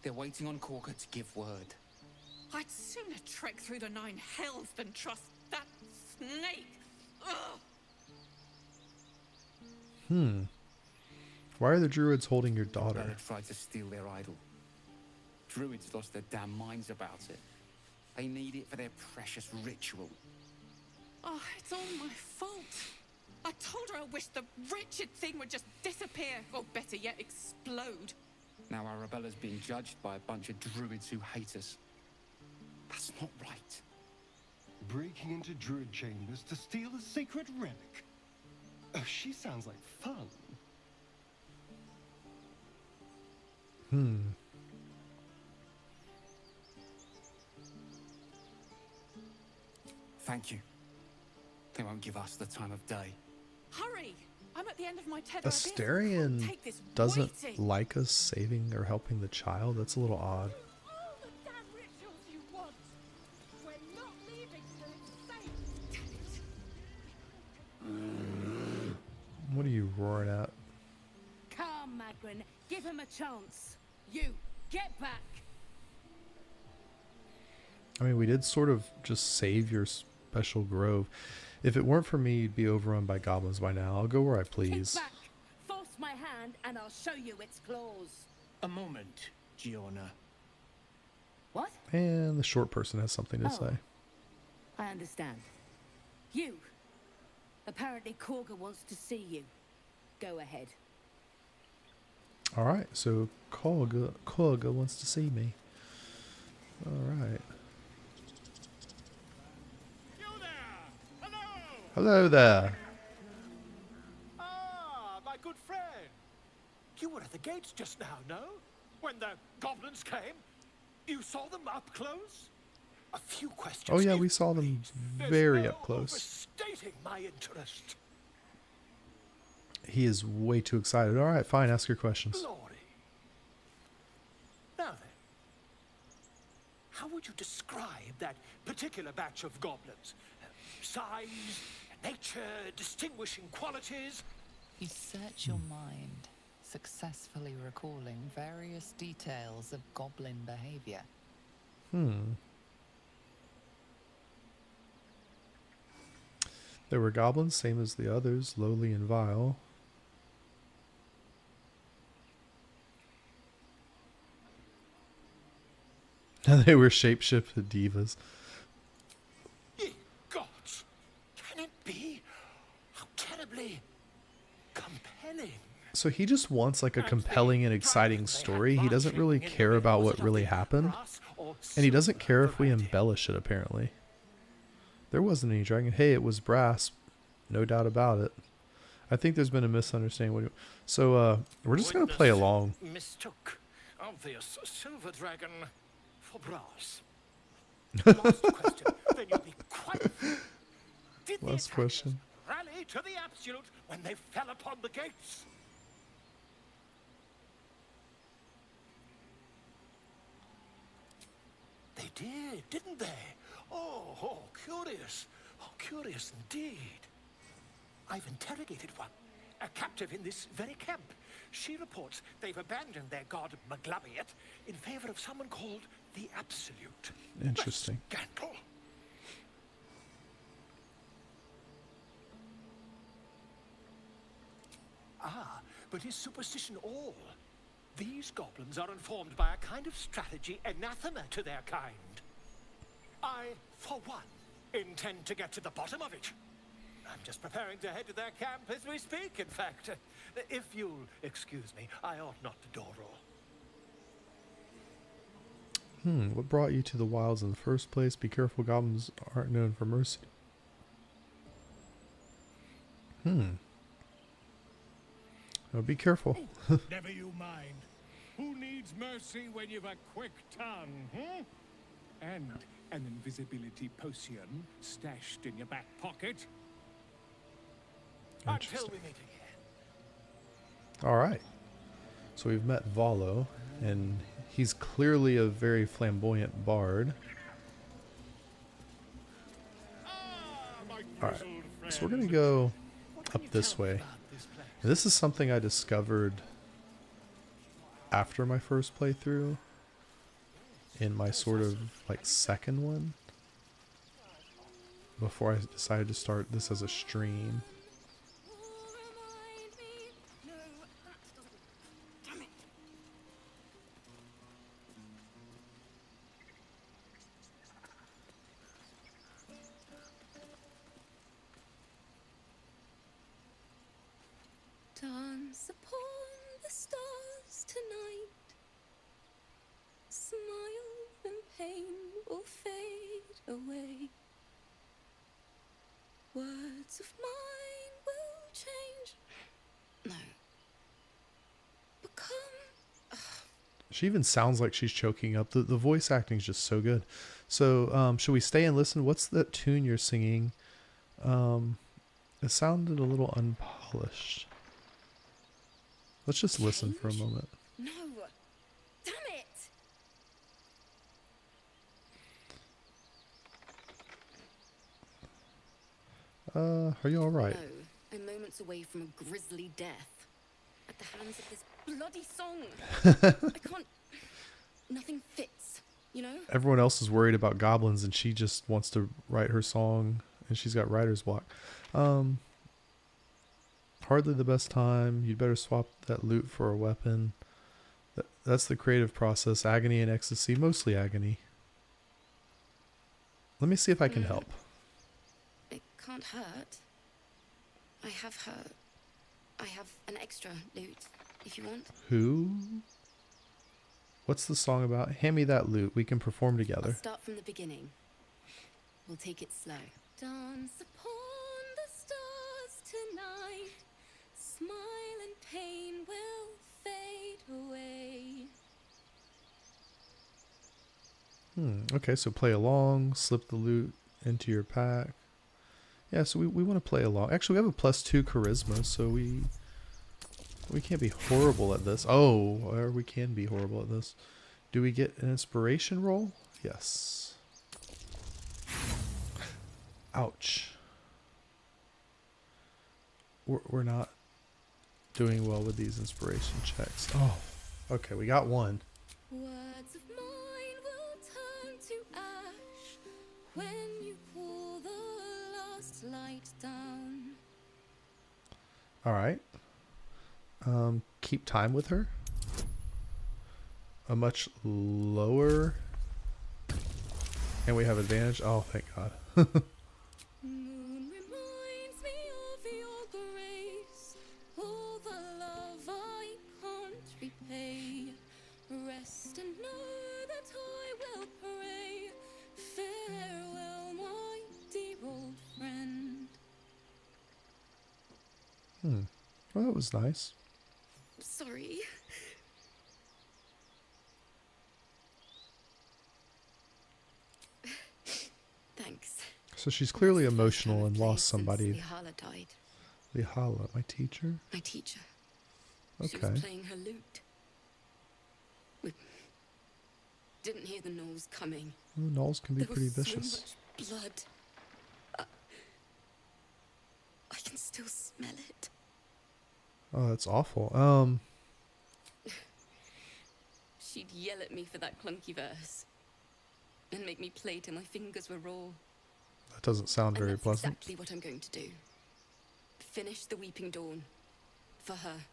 They're waiting on Corker to give word. I'd sooner trek through the 9 hells than trust that snake. Ugh. Why are the druids holding your daughter? Arabella tried to steal their idol. Druids lost their damn minds about it. They need it for their precious ritual. Oh, it's all my fault. I told her I wished the wretched thing would just disappear, or better yet, explode. Now Arabella's being judged by a bunch of druids who hate us. That's not right. Breaking into druid chambers to steal a sacred relic. Oh, she sounds like fun. Thank you. They won't give us the time of day. Hurry! I'm at the end of my tether. Astarion doesn't like us saving or helping the child. That's a little odd. All the damn rituals you want. We're not leaving till it's safe. What are you roaring at? Come, Magrin. Give him a chance. You, get back. I mean, we did sort of just save your special grove. If it weren't for me, you'd be overrun by goblins by now. I'll go where I please. Get back. Force my hand and I'll show you its claws. A moment, Giona. What? And the short person has something to say. I understand. You. Apparently Korga wants to see you. Go ahead. Alright, so Korga wants to see me. Alright. Hello there. Ah, my good friend. You were at the gates just now, no? When the goblins came? You saw them up close? A few questions. Oh yeah, we saw them very up close. Overstating my interest. He is way too excited. Alright, fine, ask your questions. Glory. Now then, how would you describe that particular batch of goblins? Size, nature, distinguishing qualities? You search your mind, successfully recalling various details of goblin behavior. There were goblins, same as the others, lowly and vile. They were shapeshifted divas. Ye gods! Can it be? How terribly compelling. So he just wants like a compelling and exciting story. He doesn't really care about what really happened. And he doesn't care if we embellish it, apparently. There wasn't any dragon. Hey, it was brass. No doubt about it. I think there's been a misunderstanding. So we're just going to play along. Mistook obvious silver dragon for brass. Last question. Then you'll be quite... Did Last question. rally to the absolute when they fell upon the gates? They did, didn't they? Oh, curious. Oh, curious indeed. I've interrogated one, a captive in this very camp. She reports they've abandoned their god Maglabiet in favor of someone called the Absolute. Interesting. A scandal. Ah, but is superstition all? These goblins are informed by a kind of strategy anathema to their kind. I, for one, intend to get to the bottom of it. I'm just preparing to head to their camp as we speak, in fact. If you'll excuse me, I ought not to door roll. What brought you to the wilds in the first place? Be careful, goblins aren't known for mercy. Oh, be careful. Never you mind. Who needs mercy when you've a quick tongue, And an invisibility potion stashed in your back pocket? Until we meet again. All right. So we've met Valo, and he's clearly a very flamboyant bard. All right. So we're going to go up this way. And this is something I discovered after my first playthrough, in my sort of like second one, before I decided to start this as a stream. Dance upon the stars tonight. Smile and pain will fade away. Words of mine will change. No. Become. She even sounds like she's choking up. The voice acting is just so good. So should we stay and listen? What's that tune you're singing? It sounded a little unpolished. Let's just listen for a moment. No! Damn it! Are you alright? No, I'm moments away from a grisly death. At the hands of this bloody song. I can't... Nothing fits, you know? Everyone else is worried about goblins, and she just wants to write her song, and she's got writer's block. Hardly the best time. You'd better swap that loot for a weapon. That's the creative process. Agony and ecstasy. Mostly agony. Let me see if I can help. It can't hurt. I have an extra loot, if you want. Who? What's the song about? Hand me that loot. We can perform together. I'll start from the beginning. We'll take it slow. Dance upon the stars tonight. Smile and pain will fade away. Okay, so play along. Slip the loot into your pack. Yeah, so we want to play along. Actually, we have a +2 charisma, so we can't be horrible at this. Oh, or we can be horrible at this. Do we get an inspiration roll? Yes. Ouch. We're not doing well with these inspiration checks. Oh, okay, we got one. Words of mine will turn to ash when you pull the last light down. All right. Keep time with her. A much lower. And we have advantage. Oh, thank God. Moon reminds me of your grace. All the love I can't repay. Rest and know that I will pray. Farewell, my dear old friend. Well, that was nice. Sorry. Thanks. So she's clearly emotional and lost somebody. Lihala died. Lihala, my teacher? My teacher. She Okay. was playing her lute. We didn't hear the gnolls coming. Well, gnolls can be There pretty was vicious. so much blood. I can still smell it. Oh, that's awful. She'd yell at me for that clunky verse. And make me play till my fingers were raw. That doesn't sound very That's pleasant. exactly what I'm going to do. Finish the Weeping Dawn. For her.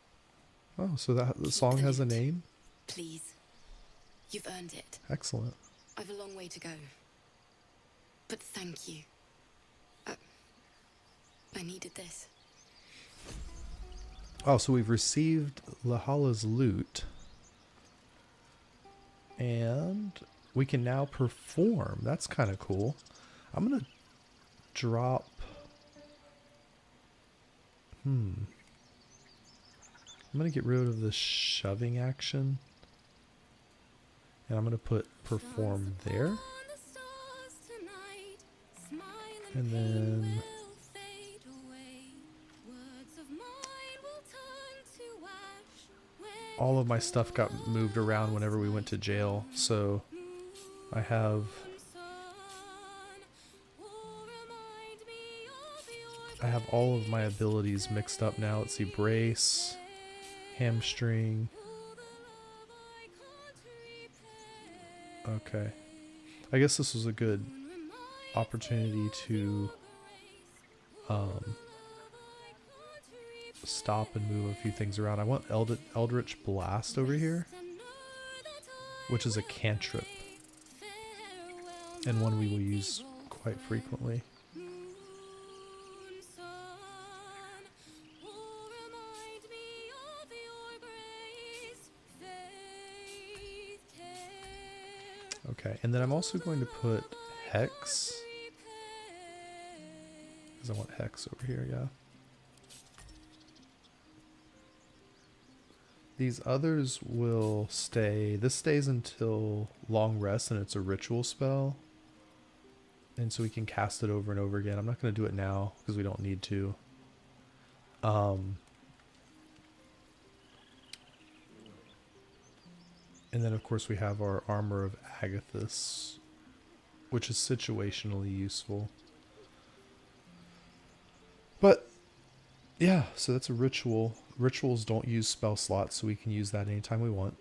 Oh, so the song has a name? Please. You've earned it. Excellent. I've a long way to go. But thank you. I needed this. Oh, so we've received Lihala's loot. And we can now perform. That's kind of cool. I'm going to drop... I'm going to get rid of the shoving action. And I'm going to put perform there. And then all of my stuff got moved around whenever we went to jail, so I have all of my abilities mixed up now. Let's see, brace, hamstring. Okay. I guess this was a good opportunity to stop and move a few things around. I want Eldritch Blast over here, which is a cantrip, and one we will use quite frequently. Okay, and then I'm also going to put Hex, because I want Hex over here, yeah. These others will stay. This stays until long rest, and it's a ritual spell. And so we can cast it over and over again. I'm not going to do it now, because we don't need to. And then, of course, we have our Armor of Agathis, which is situationally useful. But, yeah, so that's a ritual. Rituals don't use spell slots, so we can use that anytime we want.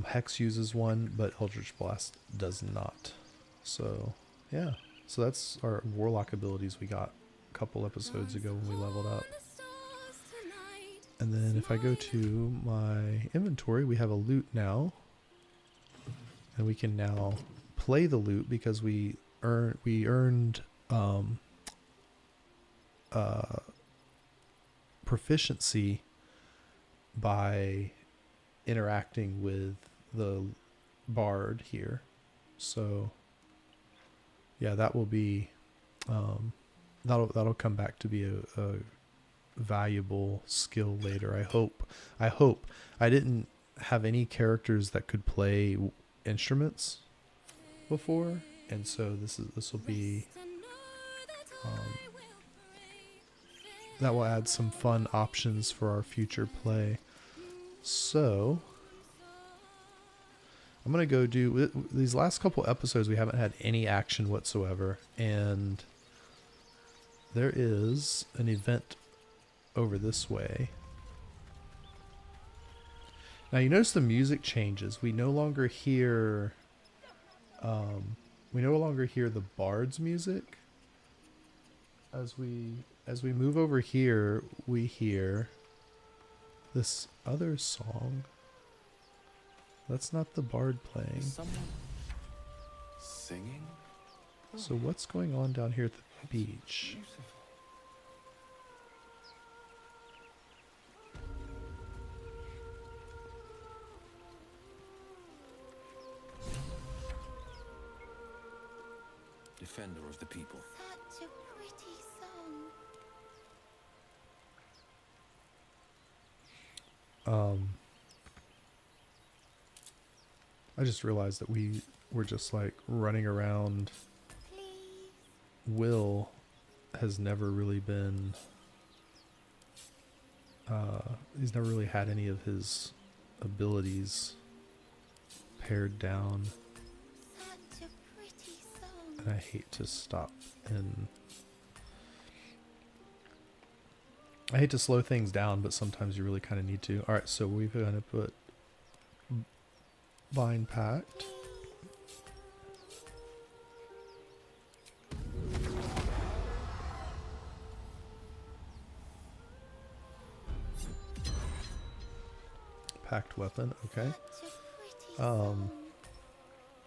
Hex uses one, but Eldritch Blast does not. So, yeah. So that's our Warlock abilities we got a couple episodes ago when we leveled up. And then if I go to my inventory, we have a loot now. And we can now play the loot because we earned proficiency by interacting with the bard here. So yeah, that will be that'll come back to be a valuable skill later. I hope. I didn't have any characters that could play instruments before, and so this will be that will add some fun options for our future play. So I'm gonna go do these last couple episodes. We haven't had any action whatsoever, and there is an event over this way. Now you notice the music changes. We no longer hear the bard's music. As we move over here, we hear this other song. That's not the bard playing. Someone singing? So what's going on down here at the beach? Defender of the people. Such a pretty song. I just realized that we were just like running around. Will has never really been he's never really had any of his abilities pared down. Such a pretty song. And I hate to stop and I hate to slow things down, but sometimes you really kind of need to. Alright, so we're going to put Bind Pact. Pact Weapon, okay.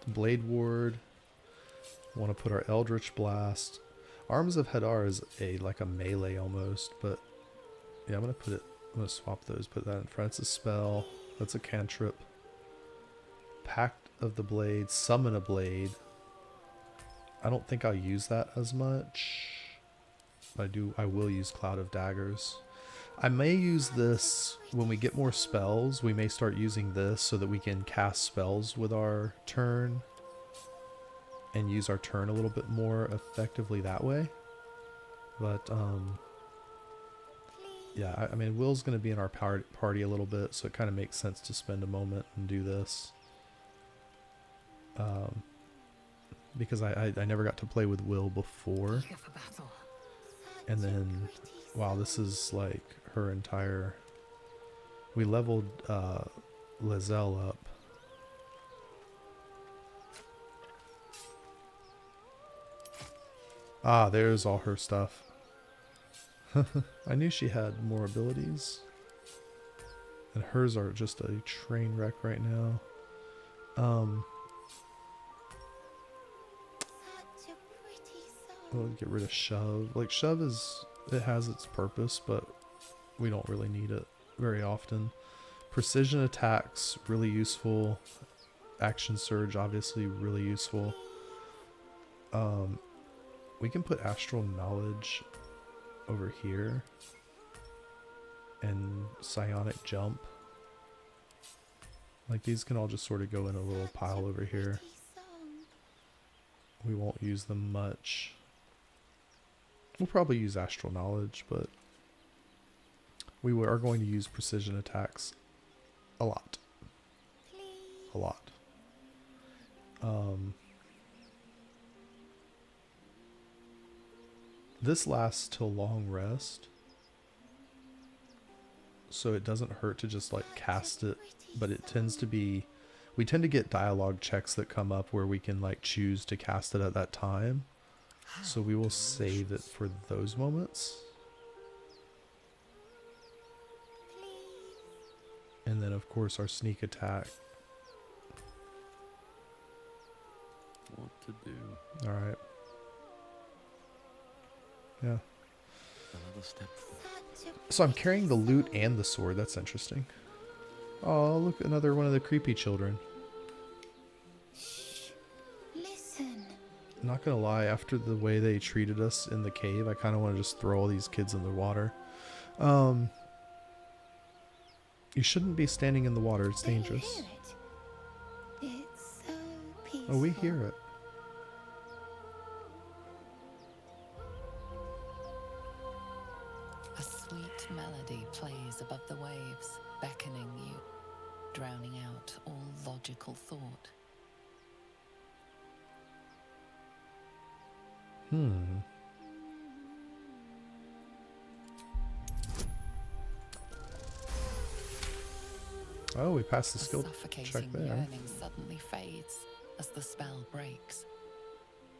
Blade Ward. Want to put our Eldritch Blast. Arms of Hadar is like a melee almost, but yeah, I'm gonna swap those, put that in front. It's a spell. That's a cantrip. Pact of the Blade, Summon a Blade. I don't think I'll use that as much. But I will use Cloud of Daggers. I may use this when we get more spells. We may start using this so that we can cast spells with our turn and use our turn a little bit more effectively that way. But yeah, I mean, Will's going to be in our party a little bit, so it kind of makes sense to spend a moment and do this. Because I never got to play with Will before. And then, wow, this is like her entire... We leveled Lizelle up. Ah, there's all her stuff. I knew she had more abilities. And hers are just a train wreck right now. We'll get rid of Shove. Like, Shove it has its purpose, but we don't really need it very often. Precision attacks, really useful. Action Surge, obviously really useful. We can put Astral Knowledge over here. And Psionic Jump. Like, these can all just sort of go in a little pile over here. We won't use them much. We'll probably use Astral Knowledge, but we are going to use precision attacks a lot. A lot. This lasts till long rest, so it doesn't hurt to just like cast it, but it tends to be, we tend to get dialogue checks that come up where we can like choose to cast it at that time, so we will save it for those moments. And then of course our sneak attack. What to do? All right. Yeah. Another step forward. So I'm carrying the lute and the sword. That's interesting. Oh, look, another one of the creepy children. Listen. I'm not gonna lie, after the way they treated us in the cave, I kind of want to just throw all these kids in the water. You shouldn't be standing in the water. It's dangerous. It's so peaceful. Oh, we hear it. A sweet melody plays above the waves, beckoning you, drowning out all logical thought. Oh, we passed the skill Suffocating check there. yearning suddenly fades as the spell breaks.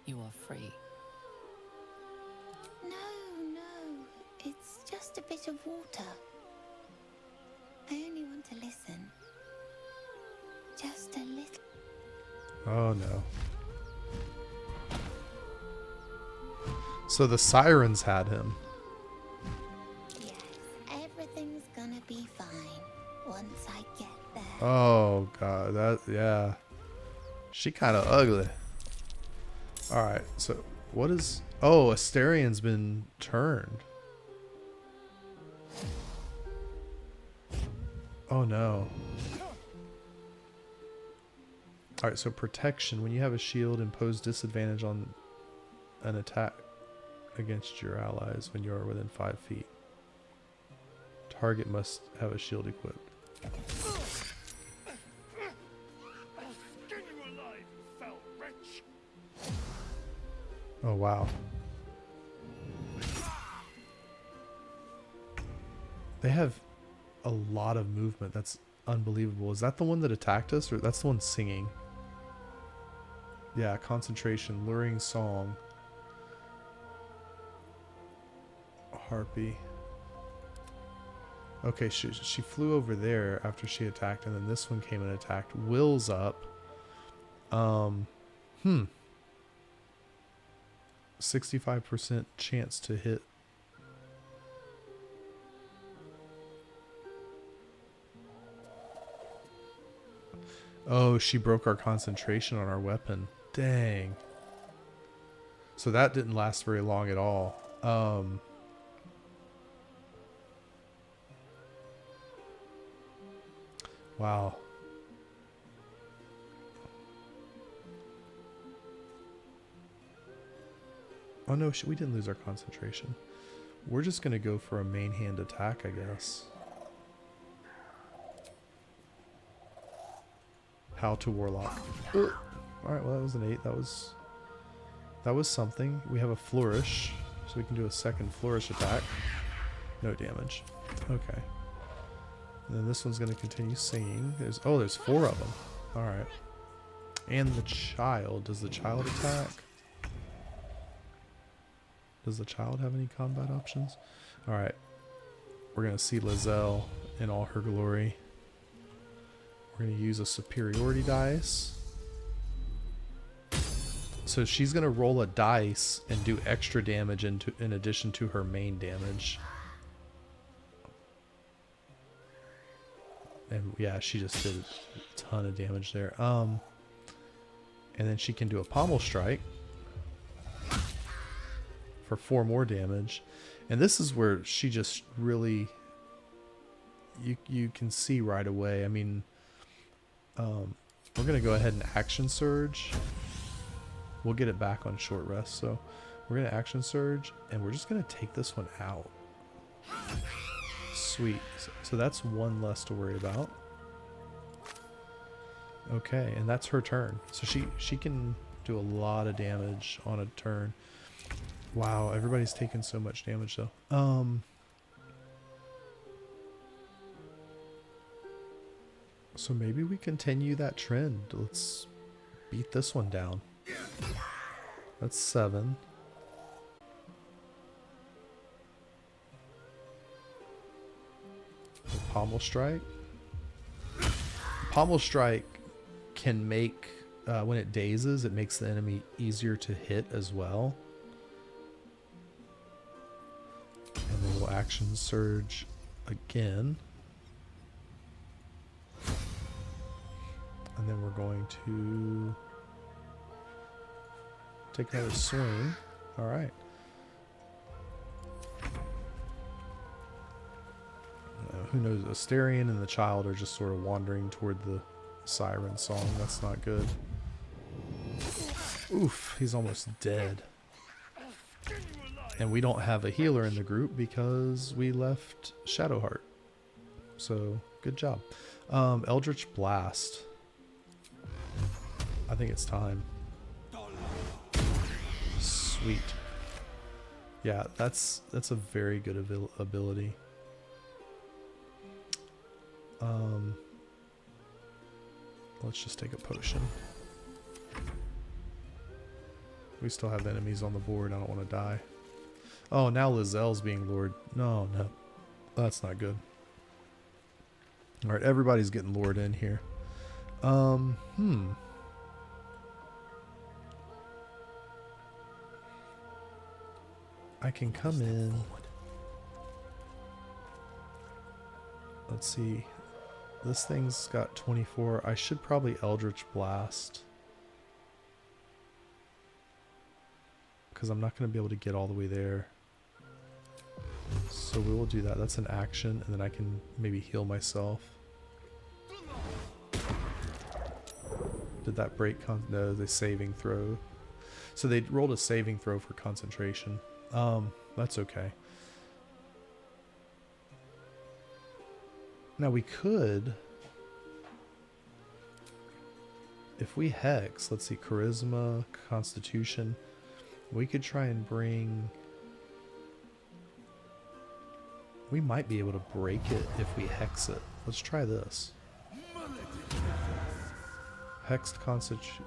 You are free. No, it's just a bit of water. I only want to listen. Just a little. Oh no. So the sirens had him. Yes, everything's gonna be fine once I get there. Oh god, yeah. She kind of ugly. Alright, so what is... Oh, Asterian's been turned. Oh no. Alright, so protection. When you have a shield, impose disadvantage on an attack against your allies when you are within 5 feet. Target must have a shield equipped. Oh wow. They have a lot of movement. That's unbelievable. Is that the one that attacked us, or that's the one singing? Yeah, concentration, luring song. Harpy. Okay, she flew over there after she attacked, and then this one came and attacked. Will's up. 65% chance to hit. Oh, she broke our concentration on our weapon. Dang. So that didn't last very long at all. Wow. Oh no, we didn't lose our concentration. we're just going to go for a main hand attack, I guess. How to Warlock. Alright, well that was an 8. That was something. We have a Flourish, so we can do a second Flourish attack. No damage. Okay. And then this one's going to continue singing. There's 4 of them. Alright. And the child. Does the child attack? Does the child have any combat options? Alright. We're going to see Lizelle in all her glory. We're going to use a superiority dice. So she's going to roll a dice and do extra damage in addition to her main damage. And yeah, she just did a ton of damage there. And then she can do a pommel strike for 4 more damage. And this is where she just really, you can see right away. I mean, we're going to go ahead and action surge. We'll get it back on short rest. So we're going to action surge and we're just going to take this one out. Sweet. So that's 1 less to worry about. Okay, and that's her turn. So she can do a lot of damage on a turn. Wow, everybody's taking so much damage though. So maybe we continue that trend. Let's beat this one down. That's 7. Pommel strike. Pommel strike can make, when it dazes, it makes the enemy easier to hit as well. And then we'll action surge again. And then we're going to take another swing. All right. Who knows? Asterion and the child are just sort of wandering toward the siren song. That's not good. Oof, he's almost dead. And we don't have a healer in the group because we left Shadowheart. So, good job. Eldritch Blast. I think it's time. Sweet. Yeah, that's a very good ability. Let's just take a potion. We still have enemies on the board. I don't want to die. Oh, now Lizelle's being lured. No. That's not good. Alright, everybody's getting lured in here. I can come in. Let's see. This thing's got 24. I should probably Eldritch Blast. Because I'm not going to be able to get all the way there. So we will do that. That's an action. And then I can maybe heal myself. Did that break? No, the saving throw. So they rolled a saving throw for concentration. That's okay. Now we could, if we hex, let's see, charisma, constitution, we could try and bring, we might be able to break it if we hex it. Let's try this. Hexed constitution.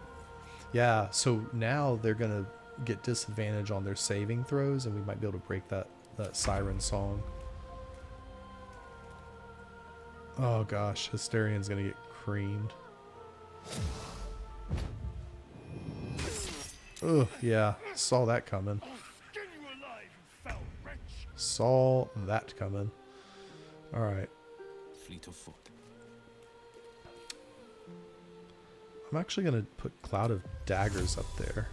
Yeah, so now they're going to get disadvantage on their saving throws and we might be able to break that siren song. Oh gosh, Hysterion's gonna get creamed. Ugh, yeah, saw that coming. Saw that coming. Alright. Fleet of foot. I'm actually gonna put Cloud of Daggers up there.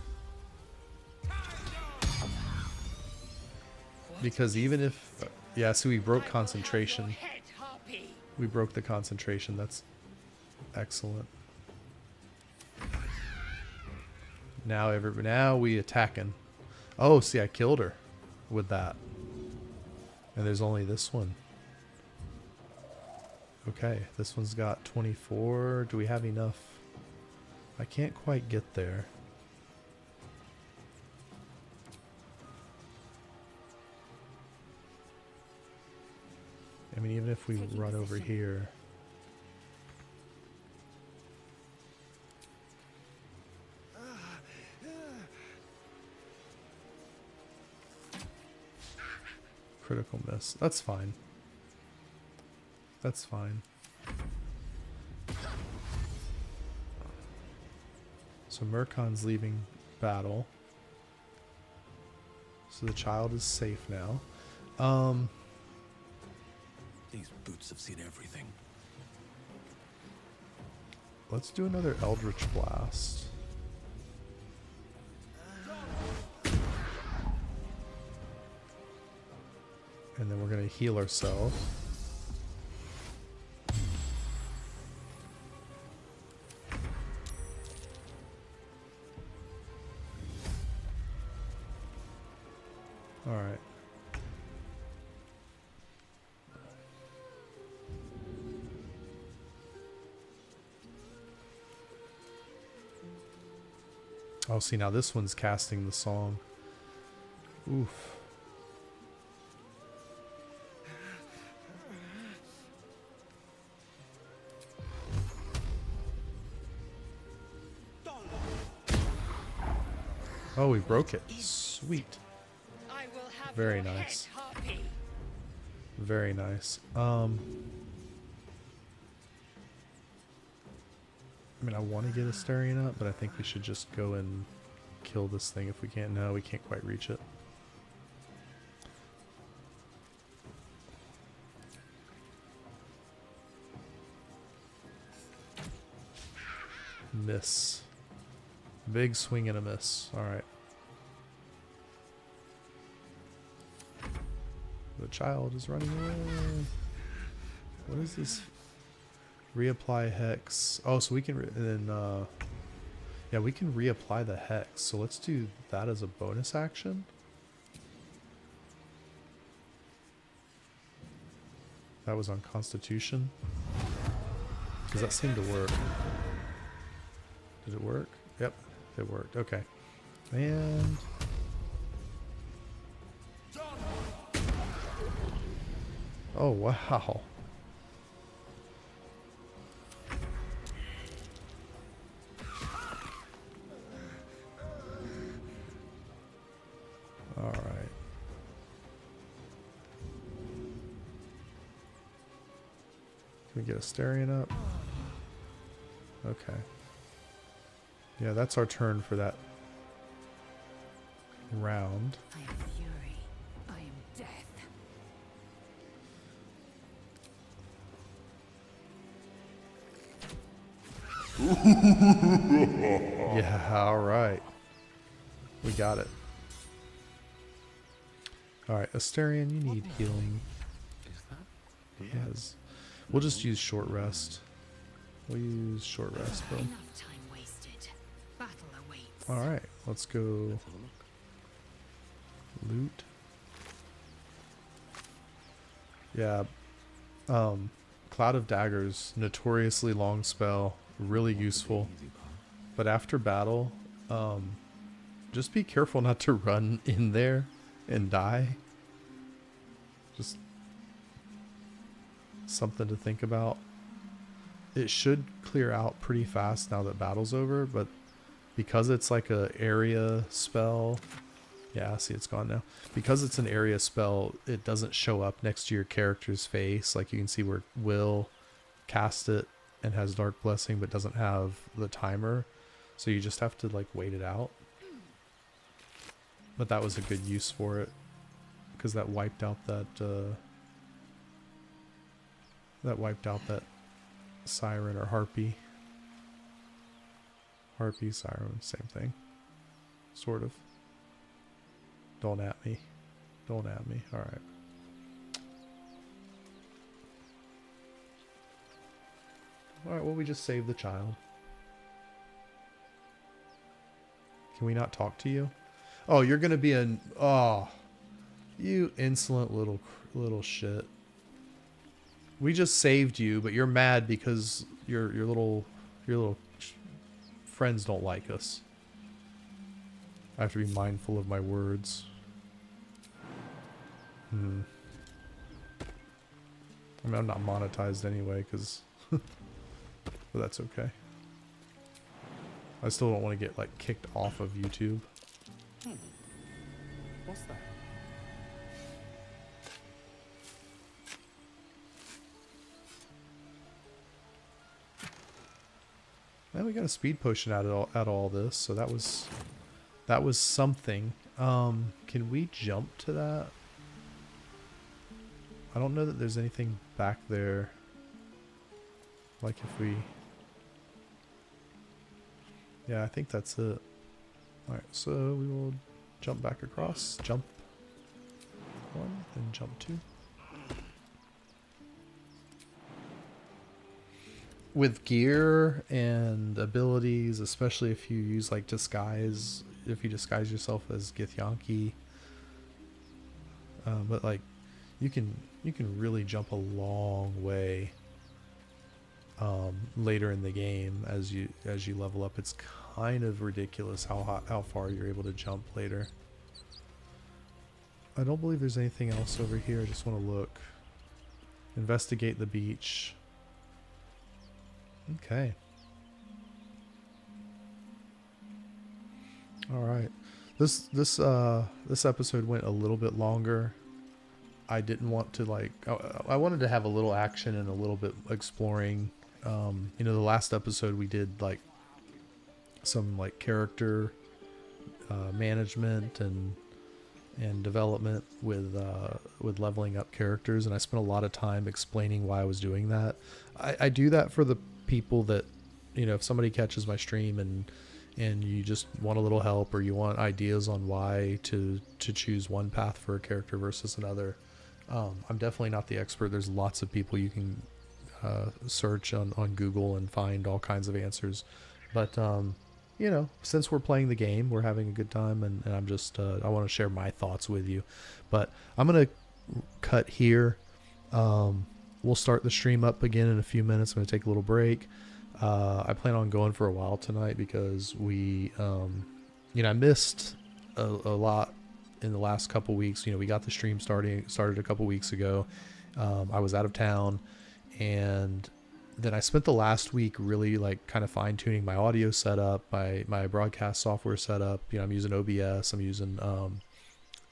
Because even if... yeah, so we broke concentration. We broke the concentration. That's excellent. Now we attacking. Oh, see, I killed her with that. And there's only this one. Okay, this one's got 24. Do we have enough? I can't quite get there. I mean, even if we run over here. Critical miss. That's fine. That's fine. So Murkon's leaving battle. So the child is safe now. These boots have seen everything. Let's do another Eldritch Blast. And then we're going to heal ourselves. All right. Oh, see, now this one's casting the song. Oof. Oh, we broke it. Sweet. Very nice. Very nice. I mean, I want to get Asterion up, but I think we should just go and kill this thing if we can't. No, we can't quite reach it. Miss. Big swing and a miss. Alright. The child is running away. What is this? Reapply hex. Oh, so we can yeah, we can reapply the hex. So let's do that as a bonus action. That was on Constitution. Does that seem to work? Did it work? Yep, it worked. Okay. And oh, wow. All right. Can we get Asterion up? Okay. Yeah, that's our turn for that round. I am fury. I am death. Yeah, all right. We got it. All right, Asterion, you need healing. Yes. We'll just use short rest. We'll use short rest, bro. Enough time wasted. Battle awaits. All right, let's go. Loot. Yeah. Cloud of Daggers, notoriously long spell, really useful. But after battle, just be careful not to run in there and die. Just something to think about. It should clear out pretty fast now that battle's over, but because it's like a area spell, yeah, see, it's gone now. Because it's an area spell, it doesn't show up next to your character's face. Like you can see where Will cast it and has Dark Blessing, but doesn't have the timer. So you just have to like wait it out. But that was a good use for it, because that wiped out that siren or harpy. Harpy, siren, same thing. Sort of. Don't at me. Don't at me. Alright. Alright, well, we just saved the child. Can we not talk to you? Oh, you're gonna be an... Oh. You insolent little... Little shit. We just saved you, but you're mad because your little friends don't like us. I have to be mindful of my words. I mean, I'm not monetized anyway, because... but that's okay. I still don't want to get, like, kicked off of YouTube. What's that? And we got a speed potion out of all this, so that was something. Can we jump to that? I don't know that there's anything back there. Like if we... Yeah, I think that's it. Alright, so we will jump back across. Jump 1 and jump 2. With gear and abilities, especially if you use like disguise, if you disguise yourself as Githyanki, but like you can really jump a long way later in the game as you level up. It's kind of ridiculous how far you're able to jump later. I don't believe there's anything else over here. I just want to look. Investigate the beach. Okay. All right. This episode went a little bit longer. I didn't want to like. I wanted to have a little action and a little bit exploring. You know, the last episode we did like some like character management and development with leveling up characters, and I spent a lot of time explaining why I was doing that. I do that for the people that, you know, if somebody catches my stream and you just want a little help or you want ideas on why to choose one path for a character versus another. I'm definitely not the expert. There's lots of people you can search on Google and find all kinds of answers, but you know, since we're playing the game, we're having a good time, and I'm just I want to share my thoughts with you. But I'm gonna cut here. We'll start the stream up again in a few minutes. I'm gonna take a little break. I plan on going for a while tonight because we you know, I missed a lot in the last couple weeks. You know, we got the stream started a couple weeks ago. I was out of town, and then I spent the last week really like kind of fine tuning my audio setup, my broadcast software setup. You know, I'm using OBS. I'm using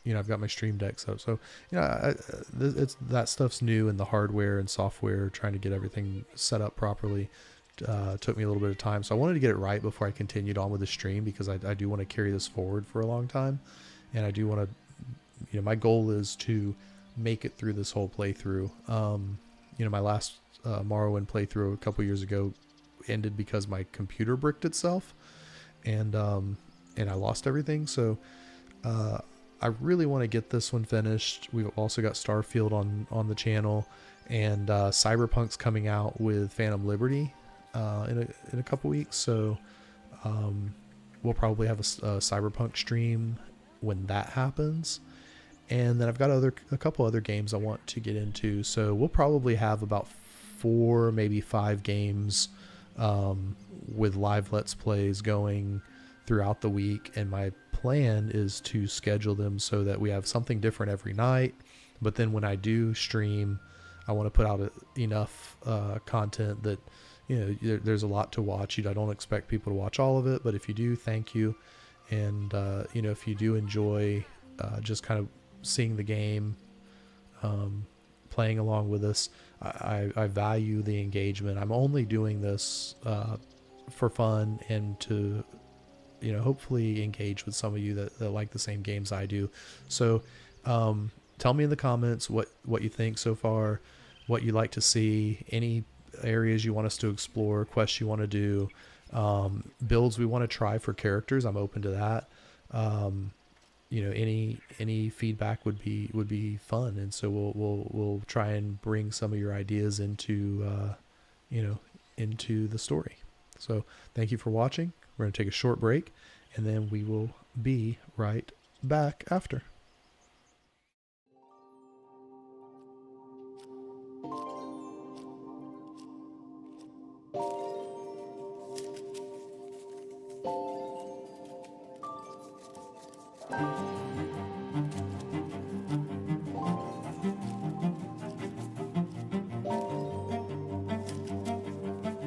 you know, I've got my Stream Deck set up. So, you know, it's that stuff's new, and the hardware and software, trying to get everything set up properly, took me a little bit of time. So I wanted to get it right before I continued on with the stream, because I do want to carry this forward for a long time, and I do want to, you know, my goal is to make it through this whole playthrough. You know, my last Morrowind playthrough a couple years ago ended because my computer bricked itself, and I lost everything. So I really want to get this one finished. We've also got Starfield on the channel, and Cyberpunk's coming out with Phantom Liberty in a couple weeks. So we'll probably have a Cyberpunk stream when that happens. And then I've got a couple other games I want to get into. So we'll probably have about 4, maybe 5 games with live Let's Plays going throughout the week. And my plan is to schedule them so that we have something different every night. But then when I do stream, I want to put out enough content that, you know, there's a lot to watch. I don't expect people to watch all of it, but if you do, thank you. And you know, if you do enjoy just kind of seeing the game, playing along with us, I value the engagement. I'm only doing this for fun and to, you know, hopefully engage with some of you that like the same games I do. So tell me in the comments what you think so far, what you'd like to see, any areas you want us to explore, quests you want to do, builds we want to try for characters. I'm open to that. You know, any feedback would be fun, and so we'll try and bring some of your ideas into you know, into the story. So thank you for watching. We're going to take a short break, and then we will be right back after.